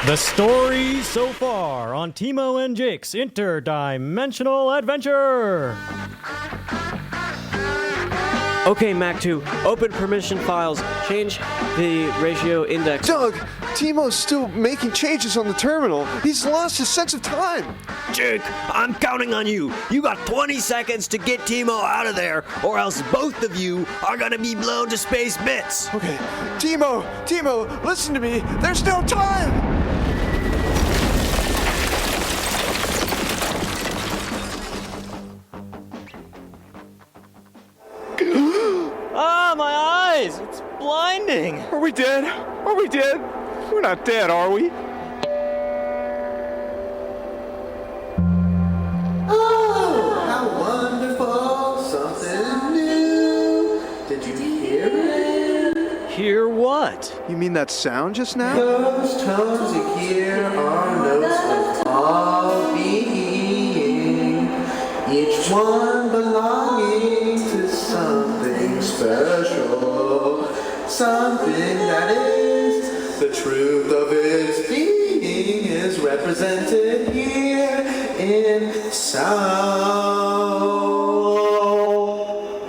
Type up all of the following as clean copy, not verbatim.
The story so far on Timo and Jake's Interdimensional Adventure. Okay, Mac 2, open permission files. Change the ratio index. Doug, Timo's still making changes on the terminal. He's lost his sense of time. Jake, I'm counting on you. You got 20 seconds to get Timo out of there, or else both of you are gonna be blown to space bits. Okay, Timo, listen to me. There's no time. Ah, my eyes! It's blinding! Are we dead? We're not dead, are we? Oh, how wonderful! Something new! Did you hear it? Hear what? You mean that sound just now? Those tones you hear are notes of all being, each one belonging to something special, something that is the truth of its being is represented here in sound.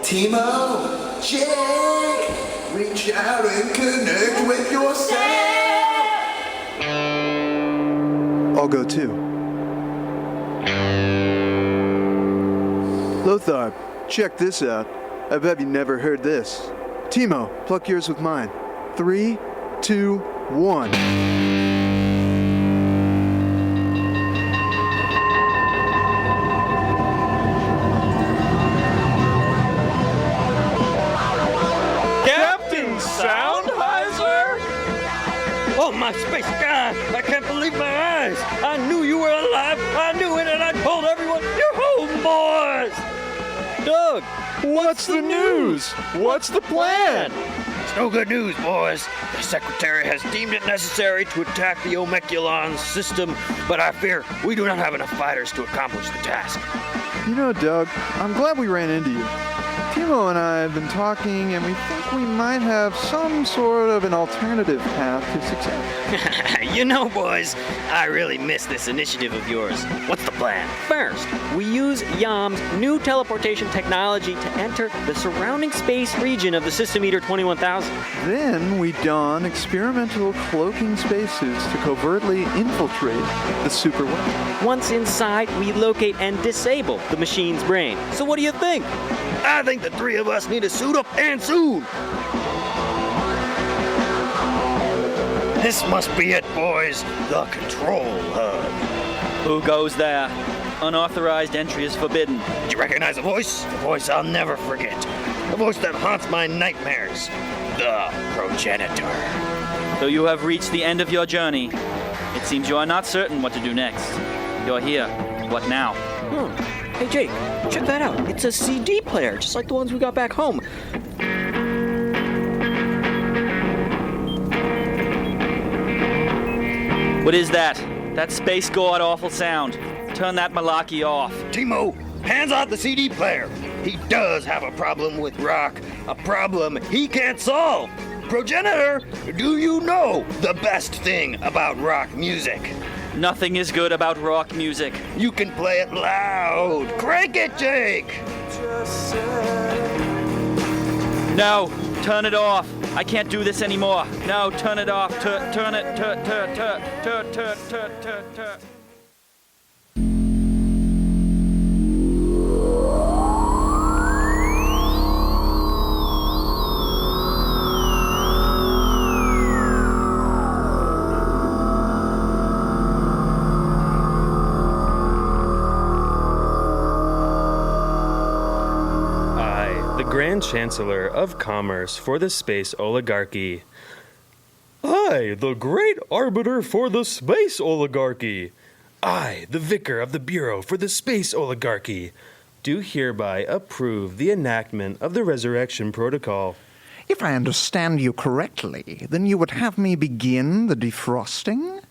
Timo, Jake, reach out and connect with yourself. I'll go too. Lothar, check this out. I bet you never heard this. Timo, pluck yours with mine. 3, 2, 1. Captain Soundheiser? Oh, my space god! I can't believe my eyes! I knew you were alive! I knew it, and I told everyone you're home, boys! Doug! What's the news? What's the plan? It's no good news, boys. The Secretary has deemed it necessary to attack the Omeculon system, but I fear we do not have enough fighters to accomplish the task. You know, Doug, I'm glad we ran into you. Timo and I have been talking, and we think we might have some sort of an alternative path to success. You know, boys, I really miss this initiative of yours. What's the plan? First, we use Yam's new teleportation technology to enter the surrounding space region of the System Eater 21000. Then we don experimental cloaking spacesuits to covertly infiltrate the super weapon. Once inside, we locate and disable the machine's brain. So what do you think? I think the three of us need to suit up and soon. This must be it, boys. The control hub. Who goes there? Unauthorized entry is forbidden. Did you recognize the voice? The voice I'll never forget. The voice that haunts my nightmares. The progenitor. Though you have reached the end of your journey, it seems you are not certain what to do next. You're here. What now? Hey, Jake, check that out. It's a CD player, just like the ones we got back home. What is that? That space god awful sound. Turn that malarkey off. Timo, hands off the CD player. He does have a problem with rock. A problem he can't solve. Progenitor, do you know the best thing about rock music? Nothing is good about rock music. You can play it loud. Crank it, Jake. No, turn it off. I can't do this anymore. No, turn it off. Turn it. Grand Chancellor of Commerce for the Space Oligarchy. I, the Great Arbiter for the Space Oligarchy. I, the Vicar of the Bureau for the Space Oligarchy, do hereby approve the enactment of the Resurrection Protocol. If I understand you correctly, then you would have me begin the defrosting?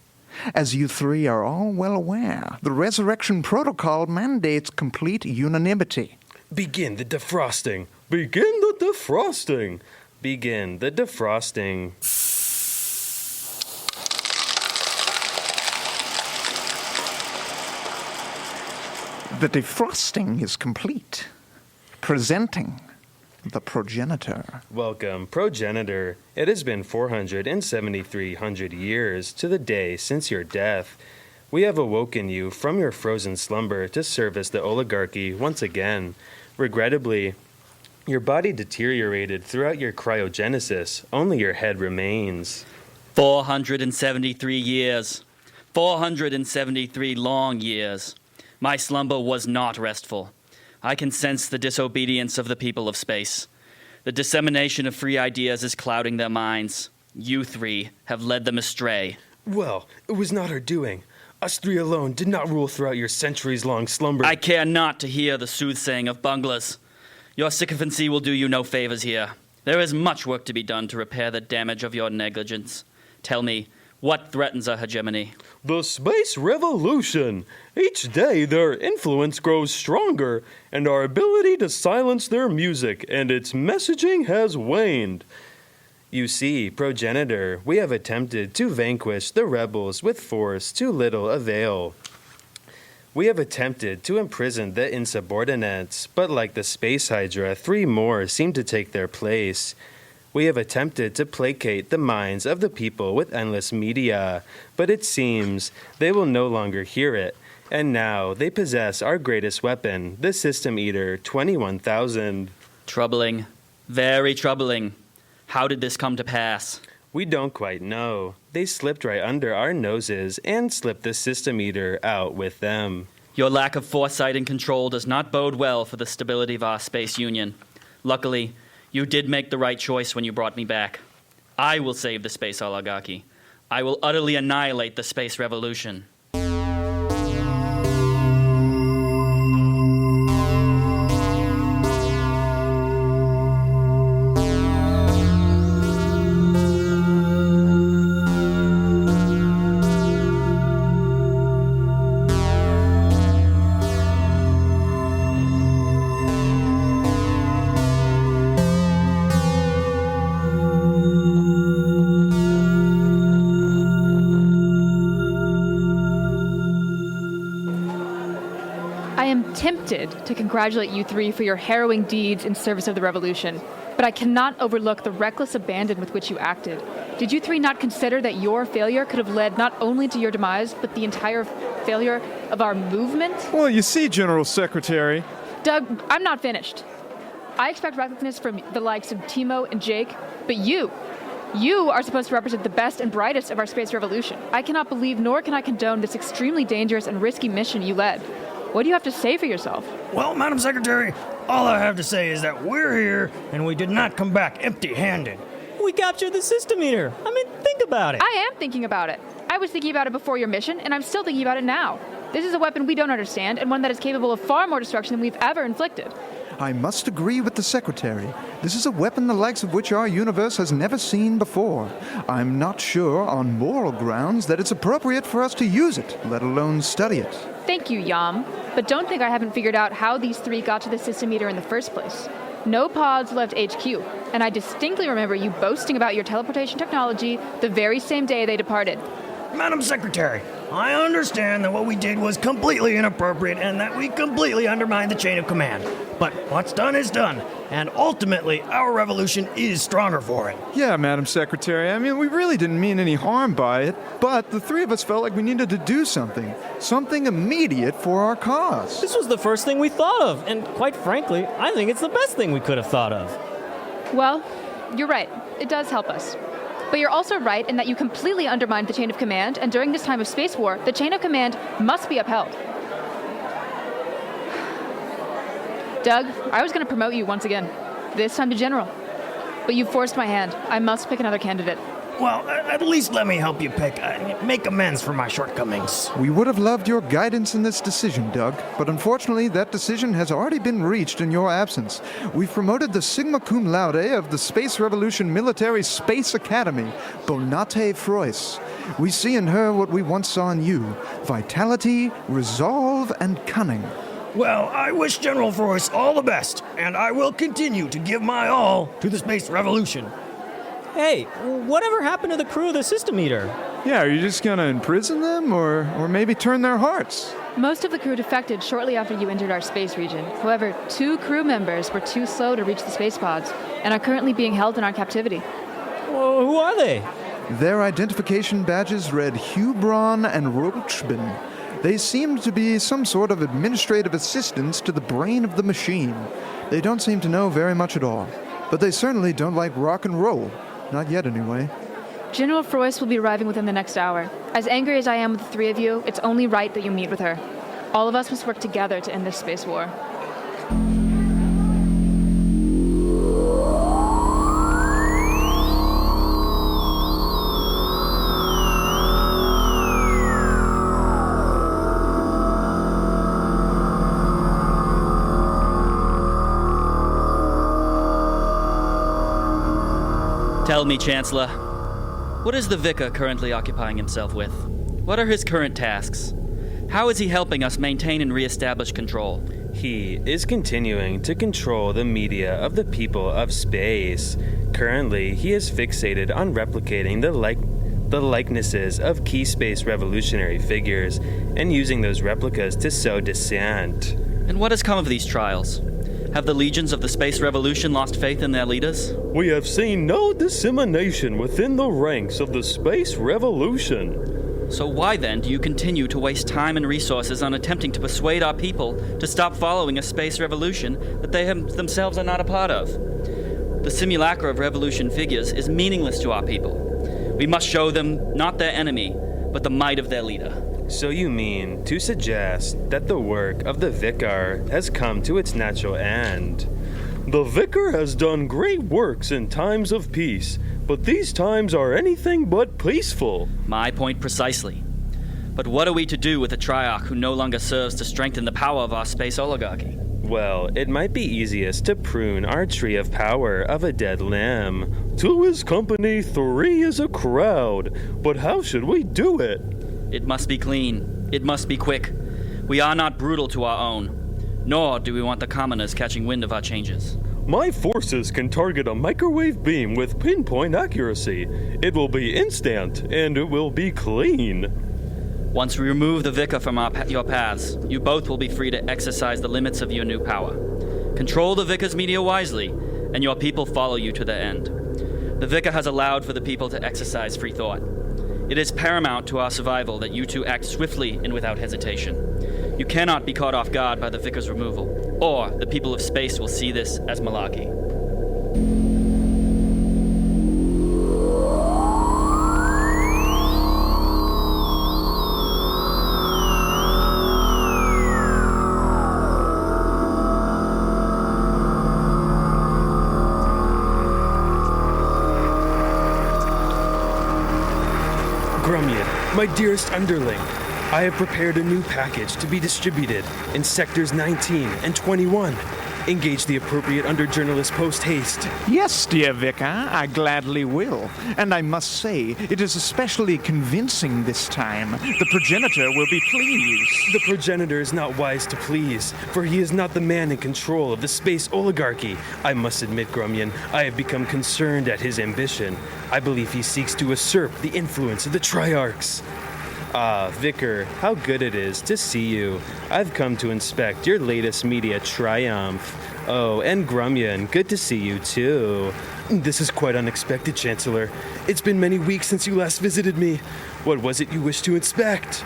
As you three are all well aware, the Resurrection Protocol mandates complete unanimity. Begin the defrosting. Begin the defrosting. Begin the defrosting. The defrosting is complete. Presenting the progenitor. Welcome, progenitor. It has been 473 years to the day since your death. We have awoken you from your frozen slumber to service the oligarchy once again. Regrettably, your body deteriorated throughout your cryogenesis. Only your head remains. 473 years. 473 long years. My slumber was not restful. I can sense the disobedience of the people of space. The dissemination of free ideas is clouding their minds. You three have led them astray. Well, it was not our doing. Us three alone did not rule throughout your centuries-long slumber. I care not to hear the soothsaying of bunglers. Your sycophancy will do you no favors here. There is much work to be done to repair the damage of your negligence. Tell me, what threatens our hegemony? The space revolution. Each day their influence grows stronger, and our ability to silence their music and its messaging has waned. You see, progenitor, we have attempted to vanquish the rebels with force to little avail. We have attempted to imprison the insubordinates, but like the Space Hydra, 3 more seem to take their place. We have attempted to placate the minds of the people with endless media, but it seems they will no longer hear it. And now they possess our greatest weapon, the System Eater 21,000. Troubling. Very troubling. How did this come to pass? We don't quite know. They slipped right under our noses and slipped the System Eater out with them. Your lack of foresight and control does not bode well for the stability of our space union. Luckily, you did make the right choice when you brought me back. I will save the space oligarchy. I will utterly annihilate the space revolution. Tempted to congratulate you three for your harrowing deeds in service of the revolution, but I cannot overlook the reckless abandon with which you acted. Did you three not consider that your failure could have led not only to your demise, but the entire failure of our movement? Well, you see, General Secretary. Doug, I'm not finished. I expect recklessness from the likes of Timo and Jake, but you are supposed to represent the best and brightest of our space revolution. I cannot believe nor can I condone this extremely dangerous and risky mission you led. What do you have to say for yourself? Well, Madam Secretary, all I have to say is that we're here and we did not come back empty-handed. We captured the System Eater. I mean, think about it. I am thinking about it. I was thinking about it before your mission, and I'm still thinking about it now. This is a weapon we don't understand, and one that is capable of far more destruction than we've ever inflicted. I must agree with the Secretary. This is a weapon the likes of which our universe has never seen before. I'm not sure, on moral grounds, that it's appropriate for us to use it, let alone study it. Thank you, Yam. But don't think I haven't figured out how these three got to the System Eater in the first place. No pods left HQ, and I distinctly remember you boasting about your teleportation technology the very same day they departed. Madam Secretary, I understand that what we did was completely inappropriate and that we completely undermined the chain of command. But what's done is done, and ultimately our revolution is stronger for it. Yeah, Madam Secretary, I mean, we really didn't mean any harm by it, but the three of us felt like we needed to do something immediate for our cause. This was the first thing we thought of, and quite frankly, I think it's the best thing we could have thought of. Well, you're right. It does help us. But you're also right in that you completely undermined the chain of command, and during this time of space war, the chain of command must be upheld. Doug, I was going to promote you once again, this time to general. But you forced my hand. I must pick another candidate. Well, at least let me help you pick. Make amends for my shortcomings. We would have loved your guidance in this decision, Doug, but unfortunately that decision has already been reached in your absence. We've promoted the Sigma Cum Laude of the Space Revolution Military Space Academy, Bonate Frois. We see in her what we once saw in you: vitality, resolve, and cunning. Well, I wish General Frois all the best, and I will continue to give my all to the Space Revolution. Hey, whatever happened to the crew of the System Eater? Yeah, are you just gonna imprison them, or maybe turn their hearts? Most of the crew defected shortly after you entered our space region. However, 2 crew members were too slow to reach the space pods and are currently being held in our captivity. Well, who are they? Their identification badges read Hubron and Roachbin. They seemed to be some sort of administrative assistants to the brain of the machine. They don't seem to know very much at all. But they certainly don't like rock and roll. Not yet, anyway. General Froist will be arriving within the next hour. As angry as I am with the 3 of you, it's only right that you meet with her. All of us must work together to end this space war. Tell me, Chancellor, what is the Vicar currently occupying himself with? What are his current tasks? How is he helping us maintain and reestablish control? He is continuing to control the media of the people of space. Currently, he is fixated on replicating the likenesses of key space revolutionary figures and using those replicas to sow dissent. And what has come of these trials? Have the legions of the Space Revolution lost faith in their leaders? We have seen no dissemination within the ranks of the Space Revolution. So why then do you continue to waste time and resources on attempting to persuade our people to stop following a space revolution that they themselves are not a part of? The simulacra of revolution figures is meaningless to our people. We must show them not their enemy, but the might of their leader. So you mean to suggest that the work of the Vicar has come to its natural end? The Vicar has done great works in times of peace, but these times are anything but peaceful. My point precisely. But what are we to do with a Triarch who no longer serves to strengthen the power of our space oligarchy? Well, it might be easiest to prune our tree of power of a dead limb. 2 is company, 3 is a crowd. But how should we do it? It must be clean. It must be quick. We are not brutal to our own, nor do we want the commoners catching wind of our changes. My forces can target a microwave beam with pinpoint accuracy. It will be instant, and it will be clean. Once we remove the Vicar from your paths, you both will be free to exercise the limits of your new power. Control the Vicar's media wisely, and your people follow you to the end. The Vicar has allowed for the people to exercise free thought. It is paramount to our survival that you two act swiftly and without hesitation. You cannot be caught off guard by the Vicar's removal, or the people of space will see this as malarkey. My dearest underling, I have prepared a new package to be distributed in sectors 19 and 21. Engage the appropriate underjournalist post-haste. Yes, dear Vicar, I gladly will. And I must say, it is especially convincing this time. The progenitor will be pleased. The progenitor is not wise to please, for he is not the man in control of the space oligarchy. I must admit, Grumyan, I have become concerned at his ambition. I believe he seeks to usurp the influence of the Triarchs. Ah, Vicar, how good it is to see you. I've come to inspect your latest media triumph. Oh, and Grumyan, good to see you too. This is quite unexpected, Chancellor. It's been many weeks since you last visited me. What was it you wished to inspect?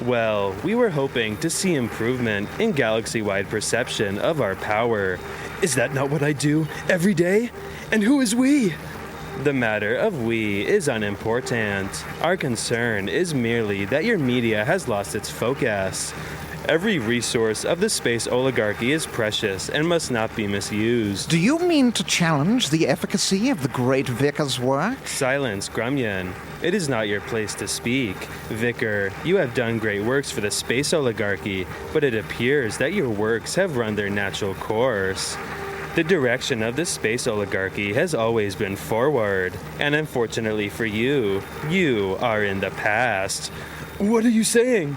Well, we were hoping to see improvement in galaxy-wide perception of our power. Is that not what I do every day? And who is we? The matter of we is unimportant. Our concern is merely that your media has lost its focus. Every resource of the space oligarchy is precious and must not be misused. Do you mean to challenge the efficacy of the great Vicar's work? Silence, Grumyan. It is not your place to speak. Vicar, you have done great works for the space oligarchy, but it appears that your works have run their natural course. The direction of the space oligarchy has always been forward, and unfortunately for you, you are in the past. What are you saying?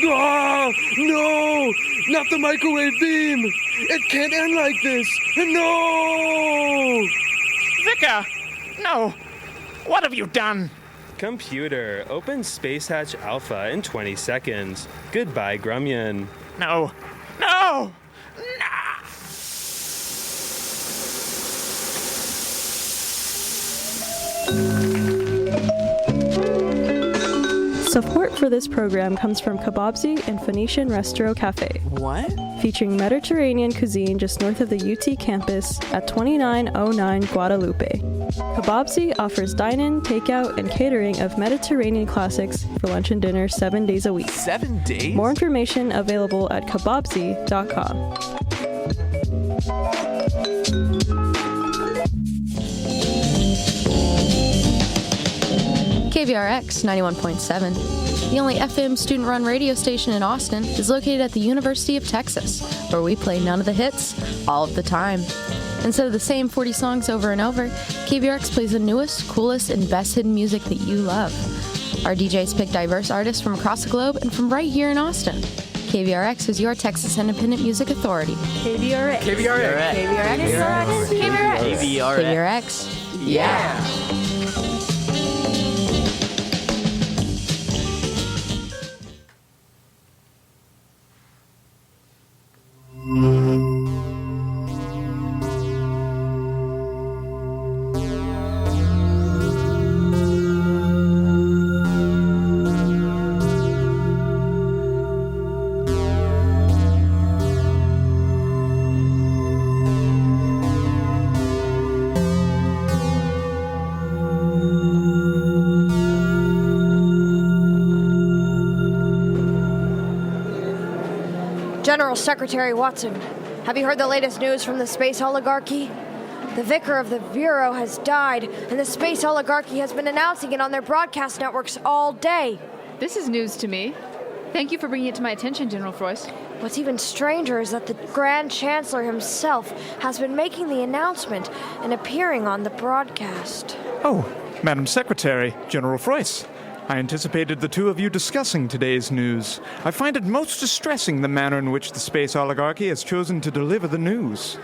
Ah! No! Not the microwave beam! It can't end like this! No! Vicar! No! What have you done? Computer, open Space Hatch Alpha in 20 seconds. Goodbye, Grumyan. No! No! Support for this program comes from Kebabzi and Phoenician Restro Cafe. What? Featuring Mediterranean cuisine just north of the UT campus at 2909 Guadalupe. Kebabzi offers dine-in, takeout, and catering of Mediterranean classics for lunch and dinner 7 days a week. 7 days? More information available at kebabzi.com. KVRX 91.7, the only FM student-run radio station in Austin, is located at the University of Texas, where we play none of the hits, all of the time. Instead of the same 40 songs over and over, KVRX plays the newest, coolest, and best hidden music that you love. Our DJs pick diverse artists from across the globe and from right here in Austin. KVRX is your Texas Independent Music Authority. KVRX. KVRX. KVRX. KVRX. KVRX. Yeah. General Secretary Watson, have you heard the latest news from the space oligarchy? The vicar of the Bureau has died, and the space oligarchy has been announcing it on their broadcast networks all day. This is news to me. Thank you for bringing it to my attention, General Froist. What's even stranger is that the Grand Chancellor himself has been making the announcement and appearing on the broadcast. Oh, Madam Secretary, General Froist. I anticipated the two of you discussing today's news. I find it most distressing the manner in which the space oligarchy has chosen to deliver the news.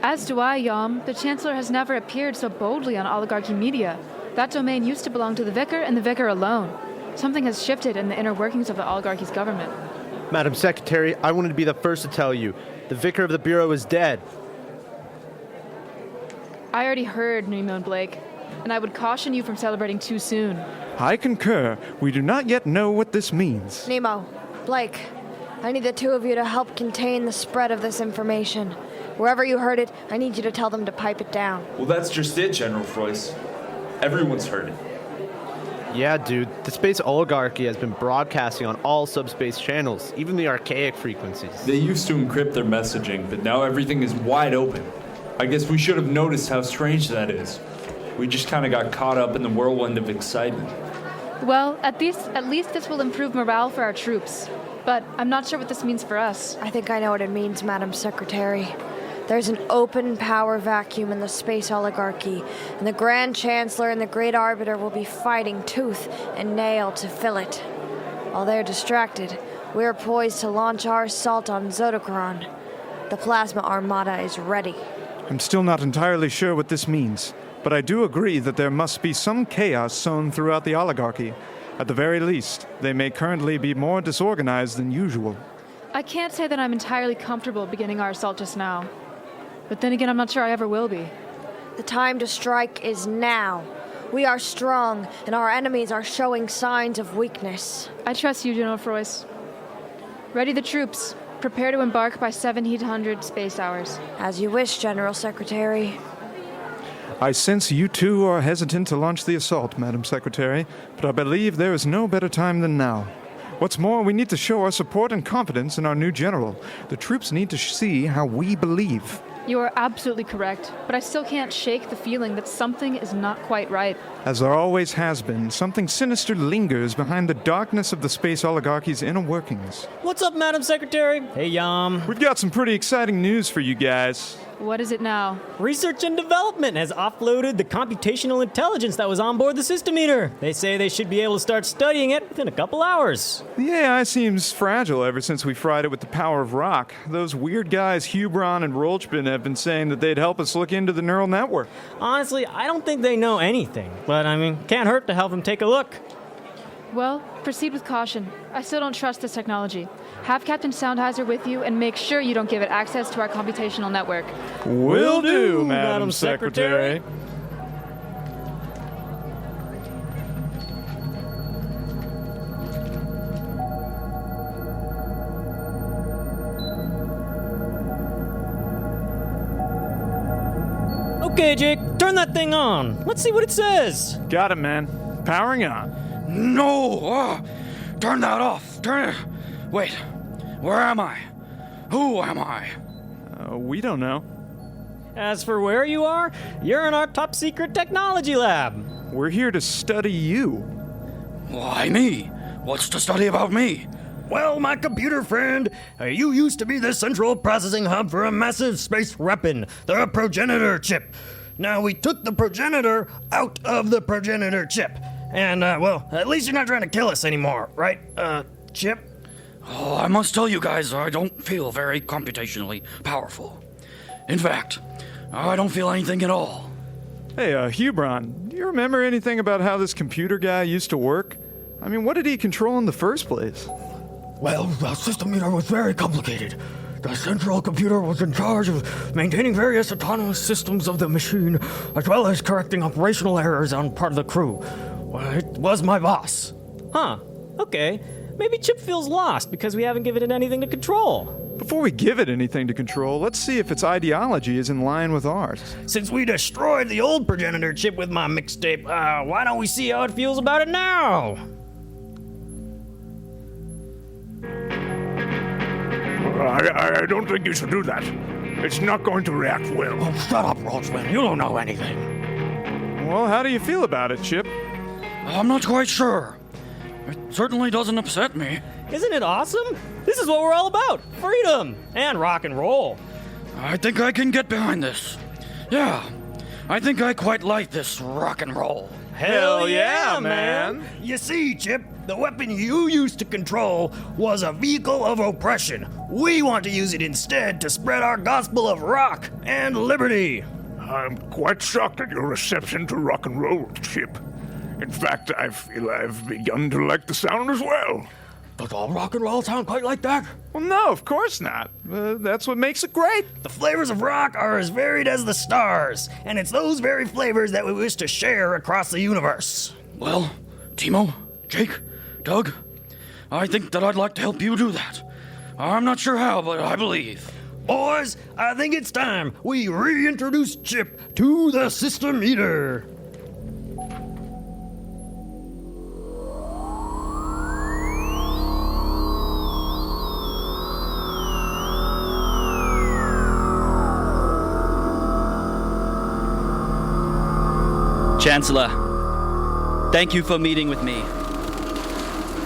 As do I, Yom. The Chancellor has never appeared so boldly on oligarchy media. That domain used to belong to the Vicar and the Vicar alone. Something has shifted in the inner workings of the oligarchy's government. Madam Secretary, I wanted to be the first to tell you. The Vicar of the Bureau is dead. I already heard, Nemo and Blake, and I would caution you from celebrating too soon. I concur. We do not yet know what this means. Nemo, Blake, I need the two of you to help contain the spread of this information. Wherever you heard it, I need you to tell them to pipe it down. Well, that's just it, General Froist. Everyone's heard it. Yeah, dude. The space oligarchy has been broadcasting on all subspace channels, even the archaic frequencies. They used to encrypt their messaging, but now everything is wide open. I guess we should have noticed how strange that is. We just kind of got caught up in the whirlwind of excitement. Well, at least this will improve morale for our troops. But I'm not sure what this means for us. I think I know what it means, Madam Secretary. There's an open power vacuum in the space oligarchy, and the Grand Chancellor and the Great Arbiter will be fighting tooth and nail to fill it. While they're distracted, we're poised to launch our assault on Zodokron. The Plasma Armada is ready. I'm still not entirely sure what this means, but I do agree that there must be some chaos sown throughout the oligarchy. At the very least, they may currently be more disorganized than usual. I can't say that I'm entirely comfortable beginning our assault just now. But then again, I'm not sure I ever will be. The time to strike is now. We are strong, and our enemies are showing signs of weakness. I trust you, General Froist. Ready the troops. Prepare to embark by 1700 space hours. As you wish, General Secretary. I sense you two are hesitant to launch the assault, Madam Secretary, but I believe there is no better time than now. What's more, we need to show our support and confidence in our new general. The troops need to see how we believe. You are absolutely correct, but I still can't shake the feeling that something is not quite right. As there always has been, something sinister lingers behind the darkness of the space oligarchy's inner workings. What's up, Madam Secretary? Hey, Yum. We've got some pretty exciting news for you guys. What is it now? Research and development has offloaded the computational intelligence that was on board the system eater. They say they should be able to start studying it within a couple hours. The AI seems fragile ever since we fried it with the power of rock. Those weird guys, Hubron and Rolchbin, have been saying that they'd help us look into the neural network. Honestly, I don't think they know anything. But, can't hurt to help them take a look. Well, proceed with caution. I still don't trust this technology. Have Captain Soundheiser with you and make sure you don't give it access to our computational network. Will do, Madam Secretary. Okay, Jake, turn that thing on. Let's see what it says. Got it, man. Powering on. No! Turn that off. Turn it. Wait. Where am I? Who am I? We don't know. As for where you are, you're in our top secret technology lab. We're here to study you. Why me? What's to study about me? Well, my computer friend, you used to be the central processing hub for a massive space weapon, the progenitor chip. Now, we took the progenitor out of the progenitor chip. And, at least you're not trying to kill us anymore, right, Chip? Oh, I must tell you guys, I don't feel very computationally powerful. In fact, I don't feel anything at all. Hey, Hubron, do you remember anything about how this computer guy used to work? What did he control in the first place? Well, the system meter was very complicated. The central computer was in charge of maintaining various autonomous systems of the machine, as well as correcting operational errors on part of the crew. Well, it was my boss. Huh. Okay. Maybe Chip feels lost because we haven't given it anything to control. Before we give it anything to control, let's see if its ideology is in line with ours. Since we destroyed the old progenitor chip with my mixtape, why don't we see how it feels about it now? I don't think you should do that. It's not going to react well. Oh, shut up, Roachman. You don't know anything. Well, how do you feel about it, Chip? I'm not quite sure. It certainly doesn't upset me. Isn't it awesome? This is what we're all about. Freedom and rock and roll. I think I can get behind this. Yeah, I think I quite like this rock and roll. Hell yeah, man! You see, Chip, the weapon you used to control was a vehicle of oppression. We want to use it instead to spread our gospel of rock and liberty. I'm quite shocked at your reception to rock and roll, Chip. In fact, I feel I've begun to like the sound as well. Does all rock and roll sound quite like that? Well, no, of course not. That's what makes it great. The flavors of rock are as varied as the stars, and it's those very flavors that we wish to share across the universe. Well, Timo, Jake, Doug, I think that I'd like to help you do that. I'm not sure how, but I believe. Boys, I think it's time we reintroduce Chip to the system eater. Chancellor, thank you for meeting with me.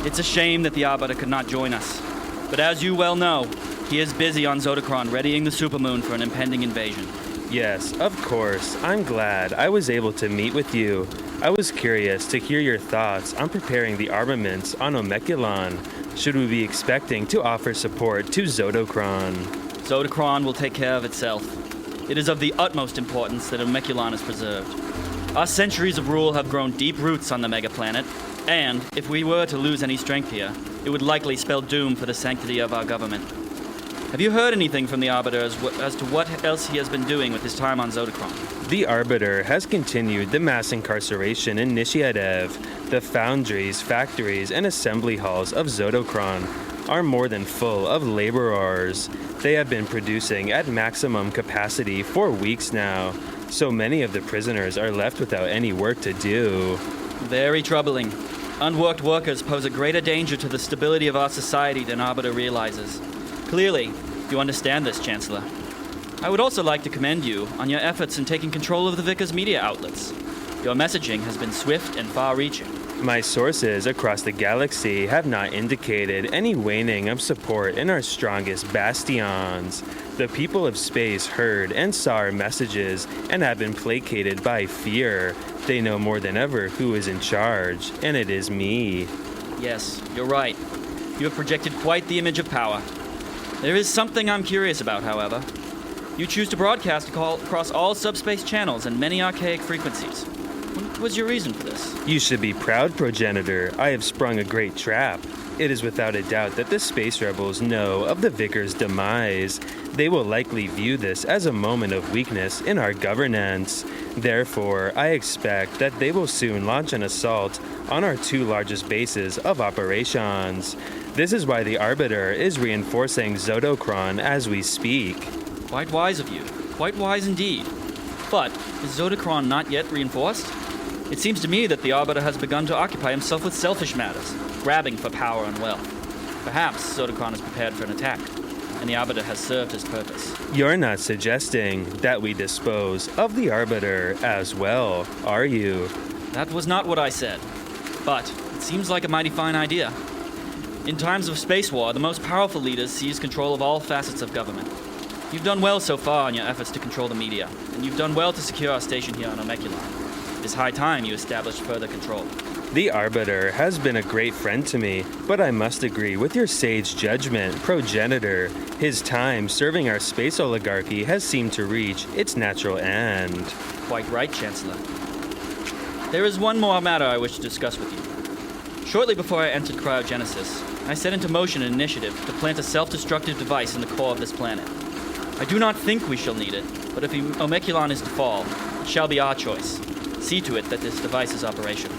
It's a shame that the Arbiter could not join us, but as you well know, he is busy on Zodacron readying the supermoon for an impending invasion. Yes, of course. I'm glad I was able to meet with you. I was curious to hear your thoughts on preparing the armaments on Omeculon. Should we be expecting to offer support to Zodacron? Zodacron will take care of itself. It is of the utmost importance that Omeculon is preserved. Our centuries of rule have grown deep roots on the megaplanet, and if we were to lose any strength here, it would likely spell doom for the sanctity of our government. Have you heard anything from the Arbiter as to what else he has been doing with his time on Zodacron? The Arbiter has continued the mass incarceration initiative. The foundries, factories, and assembly halls of Zodacron are more than full of laborers. They have been producing at maximum capacity for weeks now. So many of the prisoners are left without any work to do. Very troubling. Unworked workers pose a greater danger to the stability of our society than Arbiter realizes. Clearly, you understand this, Chancellor. I would also like to commend you on your efforts in taking control of the Vicar's media outlets. Your messaging has been swift and far-reaching. My sources across the galaxy have not indicated any waning of support in our strongest bastions. The people of space heard and saw our messages and have been placated by fear. They know more than ever who is in charge, and it is me. Yes, you're right. You have projected quite the image of power. There is something I'm curious about, however. You choose to broadcast across all subspace channels and many archaic frequencies. What was your reason for this? You should be proud, progenitor. I have sprung a great trap. It is without a doubt that the space rebels know of the Vicar's demise. They will likely view this as a moment of weakness in our governance. Therefore, I expect that they will soon launch an assault on our two largest bases of operations. This is why the Arbiter is reinforcing Zodocron as we speak. Quite wise of you. Quite wise indeed. But is Zodocron not yet reinforced? It seems to me that the Arbiter has begun to occupy himself with selfish matters, grabbing for power and wealth. Perhaps Zodocron is prepared for an attack, and the Arbiter has served his purpose. You're not suggesting that we dispose of the Arbiter as well, are you? That was not what I said. But it seems like a mighty fine idea. In times of space war, the most powerful leaders seize control of all facets of government. You've done well so far in your efforts to control the media, and you've done well to secure our station here on Omeculon. It is high time you established further control. The Arbiter has been a great friend to me, but I must agree with your sage judgment, progenitor. His time serving our space oligarchy has seemed to reach its natural end. Quite right, Chancellor. There is one more matter I wish to discuss with you. Shortly before I entered cryogenesis, I set into motion an initiative to plant a self-destructive device in the core of this planet. I do not think we shall need it, but if Omeculon is to fall, it shall be our choice. See to it that this device is operational.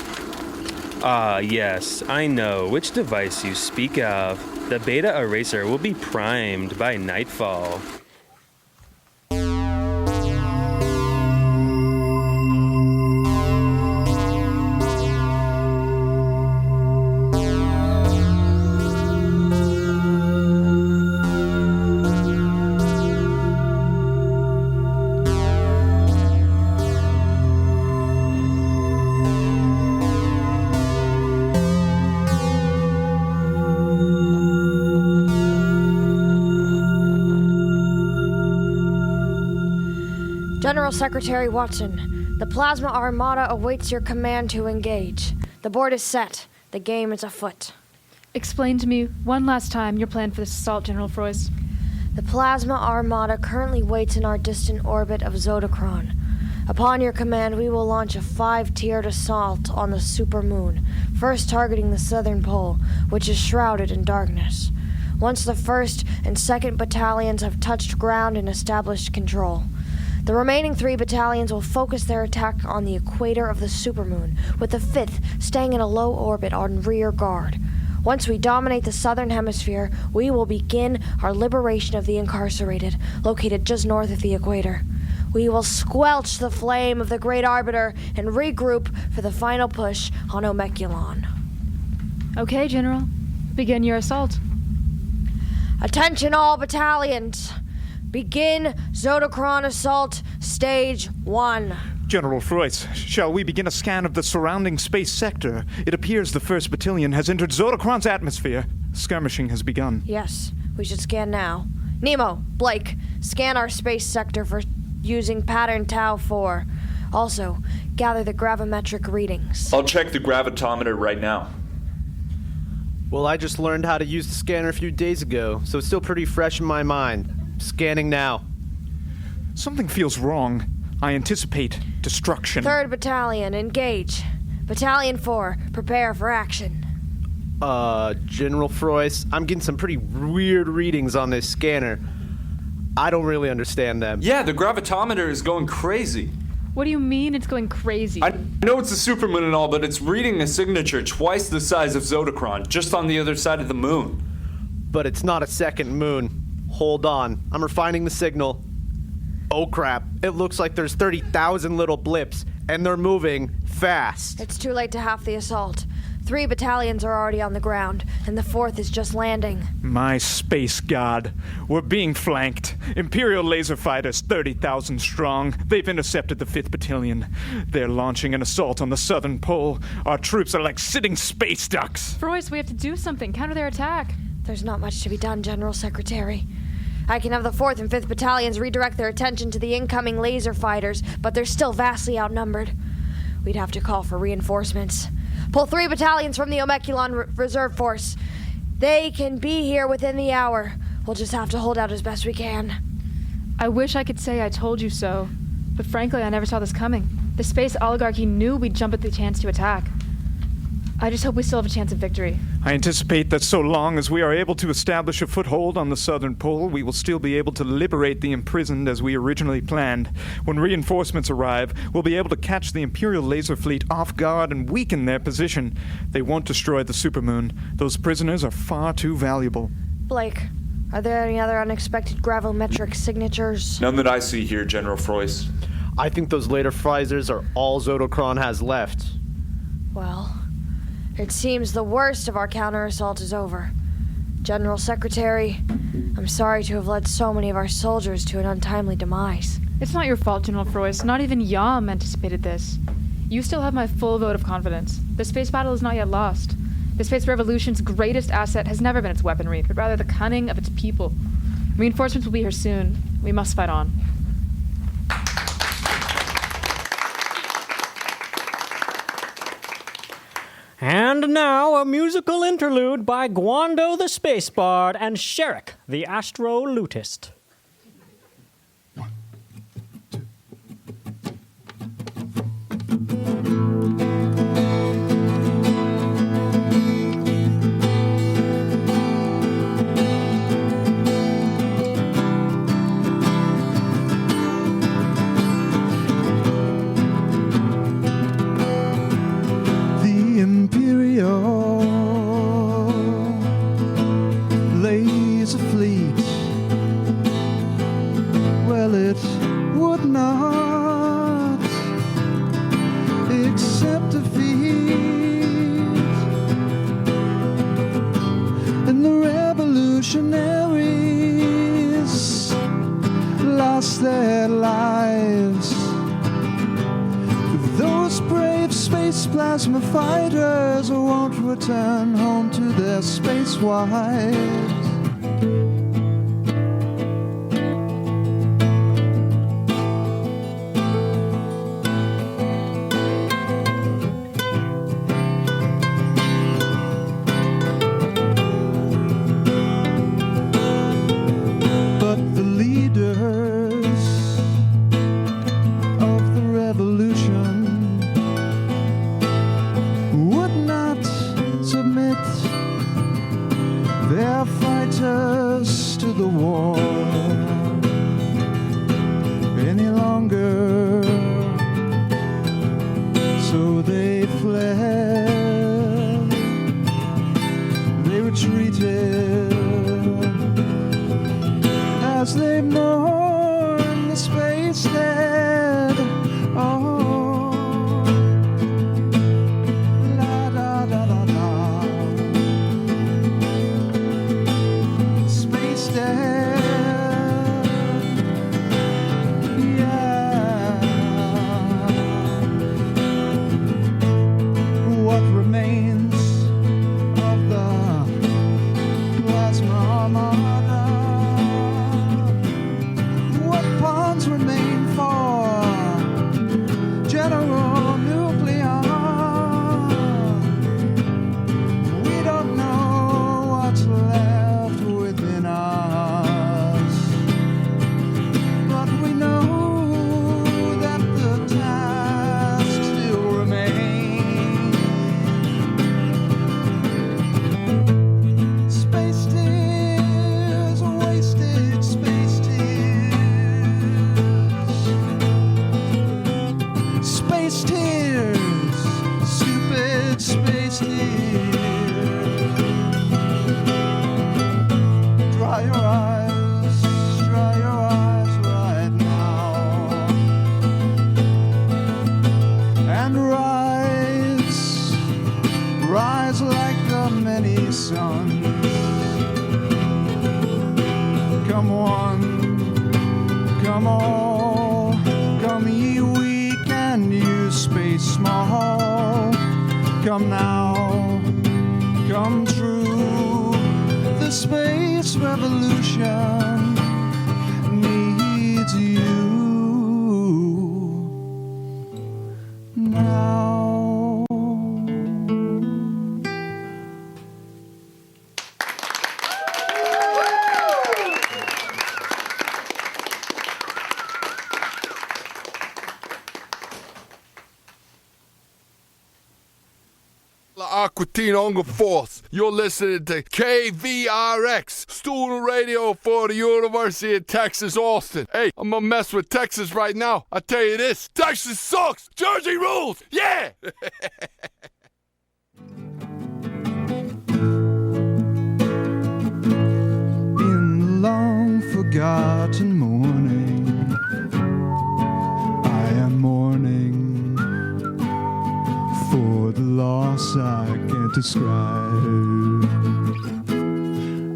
Ah, yes, I know which device you speak of. The beta eraser will be primed by nightfall. General Secretary Watson, the Plasma Armada awaits your command to engage. The board is set. The game is afoot. Explain to me one last time your plan for this assault, General Frois. The Plasma Armada currently waits in our distant orbit of Zodocron. Upon your command, we will launch a 5-tiered assault on the supermoon, first targeting the southern pole, which is shrouded in darkness. Once the 1st and 2nd battalions have touched ground and established control, the remaining 3 battalions will focus their attack on the equator of the supermoon, with the 5th staying in a low orbit on rear guard. Once we dominate the southern hemisphere, we will begin our liberation of the incarcerated, located just north of the equator. We will squelch the flame of the Great Arbiter and regroup for the final push on Omeculon. Okay, General. Begin your assault. Attention all battalions! Begin Zodocron Assault Stage 1. General Frois, shall we begin a scan of the surrounding space sector? It appears the 1st Battalion has entered Zodocron's atmosphere. Skirmishing has begun. Yes, we should scan now. Nemo, Blake, scan our space sector for using pattern Tau 4. Also, gather the gravimetric readings. I'll check the gravitometer right now. Well, I just learned how to use the scanner a few days ago, so it's still pretty fresh in my mind. Scanning now. Something feels wrong. I anticipate destruction. 3rd Battalion, engage. Battalion 4, prepare for action. General Frois, I'm getting some pretty weird readings on this scanner. I don't really understand them. Yeah, the gravitometer is going crazy. What do you mean it's going crazy? I know it's a supermoon and all, but it's reading a signature twice the size of Zodocron, just on the other side of the moon. But it's not a second moon. Hold on, I'm refining the signal. Oh crap, it looks like there's 30,000 little blips, and they're moving fast. It's too late to half the assault. 3 battalions are already on the ground, and the 4th is just landing. My space god. We're being flanked. Imperial laser fighters, 30,000 strong. They've intercepted the 5th Battalion. They're launching an assault on the southern pole. Our troops are like sitting space ducks. Frois, we have to do something. Counter their attack. There's not much to be done, General Secretary. I can have the 4th and 5th battalions redirect their attention to the incoming laser fighters, but they're still vastly outnumbered. We'd have to call for reinforcements. Pull 3 battalions from the Omeculon Reserve Force. They can be here within the hour. We'll just have to hold out as best we can. I wish I could say I told you so, but frankly, I never saw this coming. The space oligarchy knew we'd jump at the chance to attack. I just hope we still have a chance of victory. I anticipate that so long as we are able to establish a foothold on the southern pole, we will still be able to liberate the imprisoned as we originally planned. When reinforcements arrive, we'll be able to catch the Imperial laser fleet off guard and weaken their position. They won't destroy the supermoon. Those prisoners are far too valuable. Blake, are there any other unexpected gravimetric signatures? None that I see here, General Froist. I think those later phasers are all Zotocron has left. Well, it seems the worst of our counter-assault is over. General Secretary, I'm sorry to have led so many of our soldiers to an untimely demise. It's not your fault, General Froist. Not even Yam anticipated this. You still have my full vote of confidence. The space battle is not yet lost. The space revolution's greatest asset has never been its weaponry, but rather the cunning of its people. Reinforcements will be here soon. We must fight on. And now a musical interlude by Gwando the Space Bard and Sherrick the Astro-Lutist. Laser fleet, well, it would not accept defeat, and the revolutionaries lost their lives. Those brave space plasma fighters won't return home to their space wives. But the leaders of the revolution would not submit their fighters to the war any longer. So they fled, they retreated as they mourn the space dead. Oh. What remains of the plasma armada? What pawns remain for General Nuclear? We don't know what's left within us, but we know that the task still remains. Space tears, wasted space tears. Space tears, stupid space tears. Dry your eyes right now, and rise like the many suns. Come one, come all, come ye weak and you space small. Come now, come true. The space revolution towards you now. Aquatine Hunger Force. You're listening to KVRX, student radio for the University of Texas, Austin. Hey, I'm gonna mess with Texas right now. I tell you this, Texas sucks. Jersey rules. Yeah. In the long forgotten morning, I am mourning for the loss I can't describe.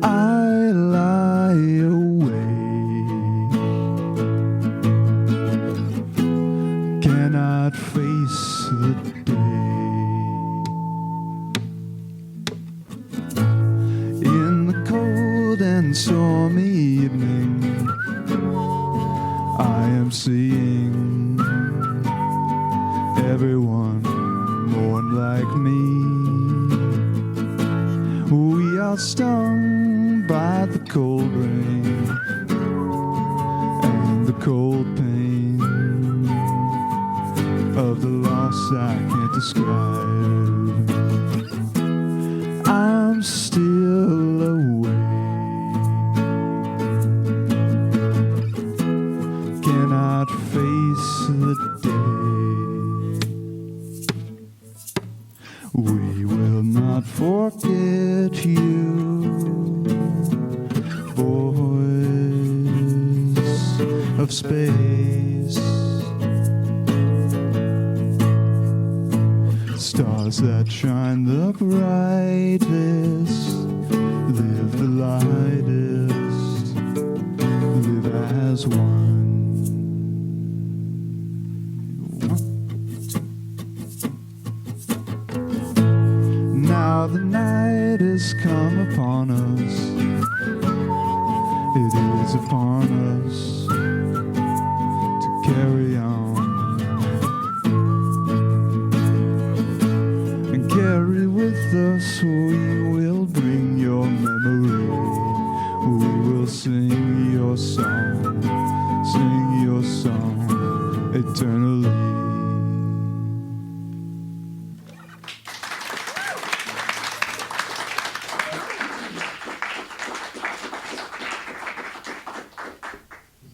I lie awake, cannot face the day. In the cold and stormy evening, I am seeing everyone mourn like me. We are stung by the cold rain and the cold pain of the loss I can't describe. I'm still awake, cannot face the day. We will not forget you, boys of space. Stars that shine the brightest, live the lightest, live as one. Now the night has come upon us, it is upon us to carry on and carry with us. We will bring your memory, we will sing your song eternally.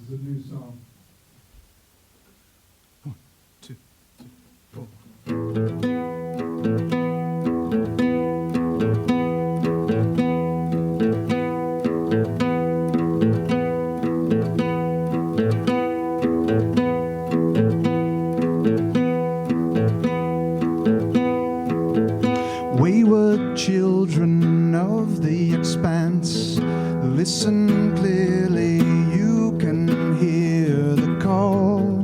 The new song. 1, 2, 3, 4. Wayward children of the expanse, listen clearly. You can hear the call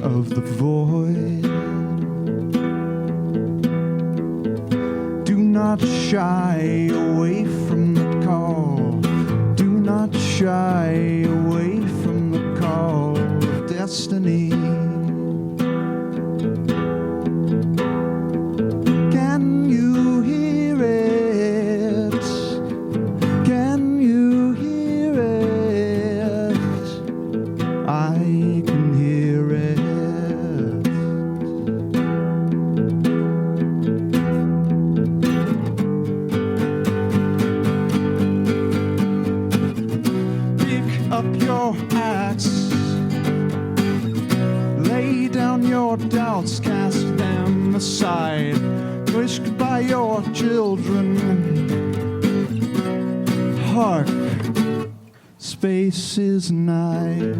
of the void. Do not shy away from the call. Do not shy away from the call of destiny. Can you hear it? Can you hear it? I can hear it. Pick up your axe, lay down your doubts, cast them aside, wished by your children. Hark, space is nigh.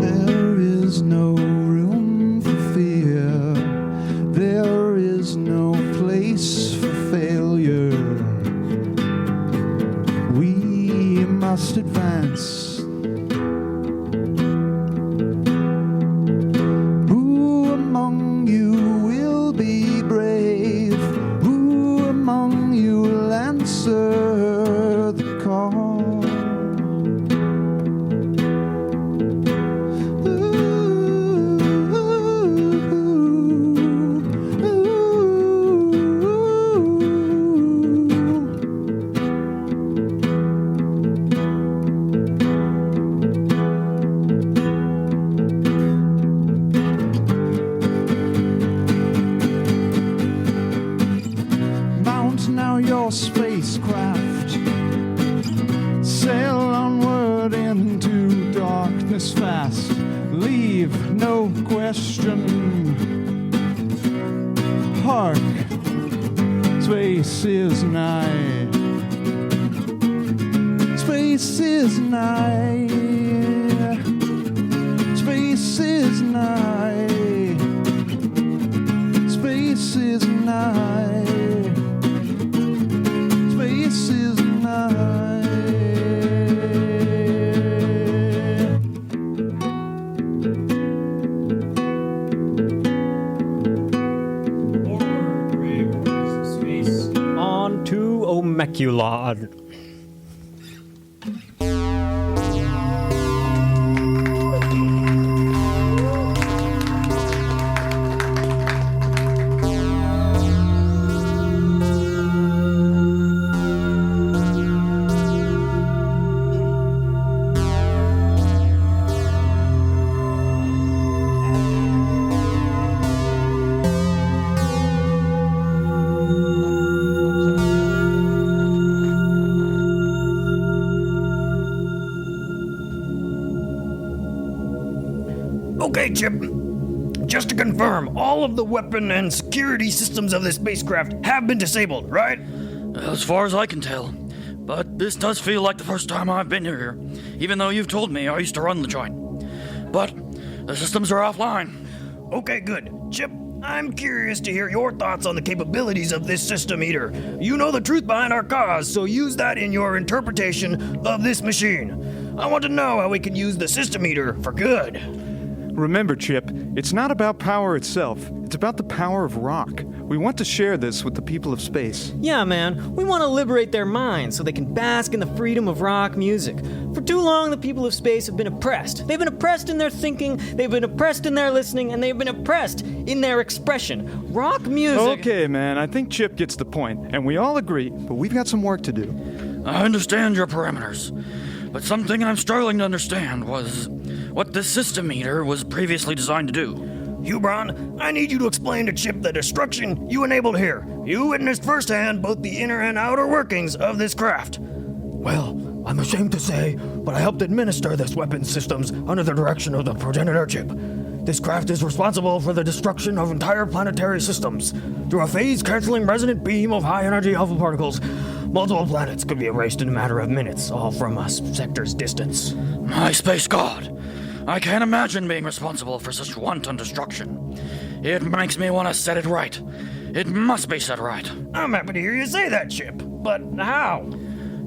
There is no room for fear. There is no place for failure. We must advance. Who among you will be question. Hark, space is nigh. Space is nigh. Space is nigh. Space is nigh. Space is nigh. On to Omeculon. Okay, Chip. Just to confirm, all of the weapon and security systems of this spacecraft have been disabled, right? As far as I can tell. But this does feel like the first time I've been here, even though you've told me I used to run the joint. But the systems are offline. Okay, good. Chip, I'm curious to hear your thoughts on the capabilities of this system eater. You know the truth behind our cause, so use that in your interpretation of this machine. I want to know how we can use the system eater for good. Remember, Chip, it's not about power itself. It's about the power of rock. We want to share this with the people of space. Yeah, man, we want to liberate their minds so they can bask in the freedom of rock music. For too long, the people of space have been oppressed. They've been oppressed in their thinking, they've been oppressed in their listening, and they've been oppressed in their expression. Rock music... Okay, man, I think Chip gets the point, and we all agree, but we've got some work to do. I understand your parameters, but something I'm struggling to understand was what this system eater was previously designed to do. Hubron, I need you to explain to Chip the destruction you enabled here. You witnessed firsthand both the inner and outer workings of this craft. Well, I'm ashamed to say, but I helped administer this weapons systems under the direction of the progenitor Chip. This craft is responsible for the destruction of entire planetary systems. Through a phase-canceling resonant beam of high-energy alpha particles, multiple planets could be erased in a matter of minutes, all from a sector's distance. My space god! I can't imagine being responsible for such wanton destruction. It makes me want to set it right. It must be set right. I'm happy to hear you say that, Chip. But how?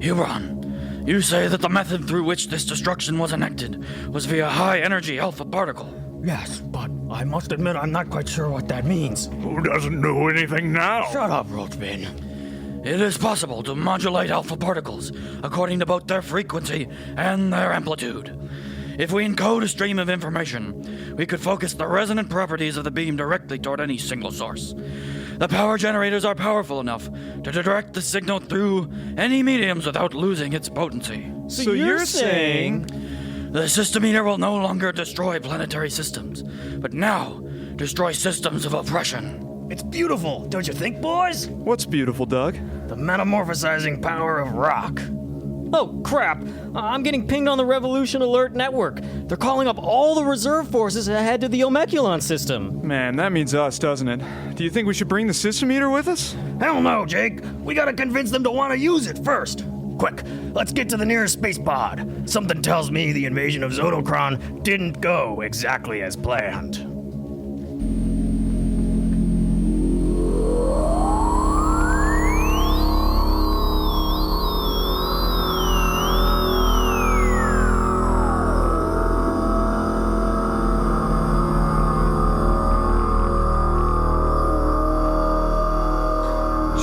Hubron, you say that the method through which this destruction was enacted was via high-energy alpha particle. Yes, but I must admit I'm not quite sure what that means. Who doesn't know anything now? Shut up, Roachbin. It is possible to modulate alpha particles according to both their frequency and their amplitude. If we encode a stream of information, we could focus the resonant properties of the beam directly toward any single source. The power generators are powerful enough to direct the signal through any mediums without losing its potency. So you're saying... The system eater will no longer destroy planetary systems, but now destroy systems of oppression. It's beautiful, don't you think, boys? What's beautiful, Doug? The metamorphosizing power of rock. Oh, crap. I'm getting pinged on the Revolution Alert Network. They're calling up all the reserve forces ahead to the Omeculon system. Man, that means us, doesn't it? Do you think we should bring the system eater with us? Hell no, Jake. We gotta convince them to want to use it first. Quick, let's get to the nearest space pod. Something tells me the invasion of Zodokron didn't go exactly as planned.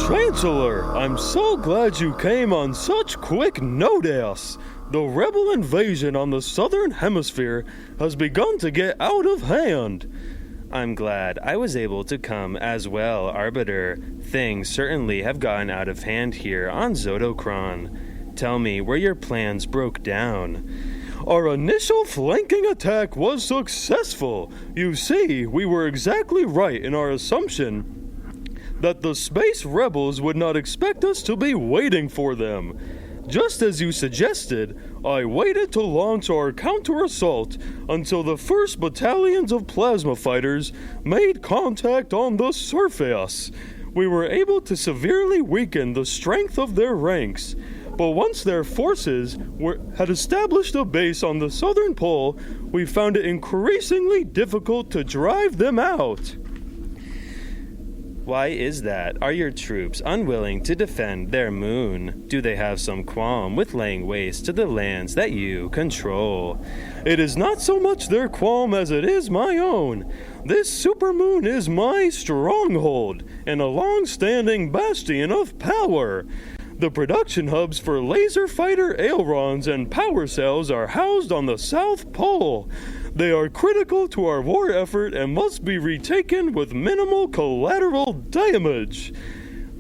Chancellor, I'm so glad you came on such quick notice. The rebel invasion on the southern hemisphere has begun to get out of hand. I'm glad I was able to come as well, Arbiter. Things certainly have gotten out of hand here on Zodokron. Tell me where your plans broke down. Our initial flanking attack was successful. You see, we were exactly right in our assumption that the space rebels would not expect us to be waiting for them. Just as you suggested, I waited to launch our counter-assault until the first battalions of plasma fighters made contact on the surface. We were able to severely weaken the strength of their ranks, but once their forces had established a base on the southern pole, we found it increasingly difficult to drive them out. Why is that? Are your troops unwilling to defend their moon? Do they have some qualm with laying waste to the lands that you control? It is not so much their qualm as it is my own. This supermoon is my stronghold and a long-standing bastion of power. The production hubs for laser fighter ailerons and power cells are housed on the South Pole. They are critical to our war effort and must be retaken with minimal collateral damage.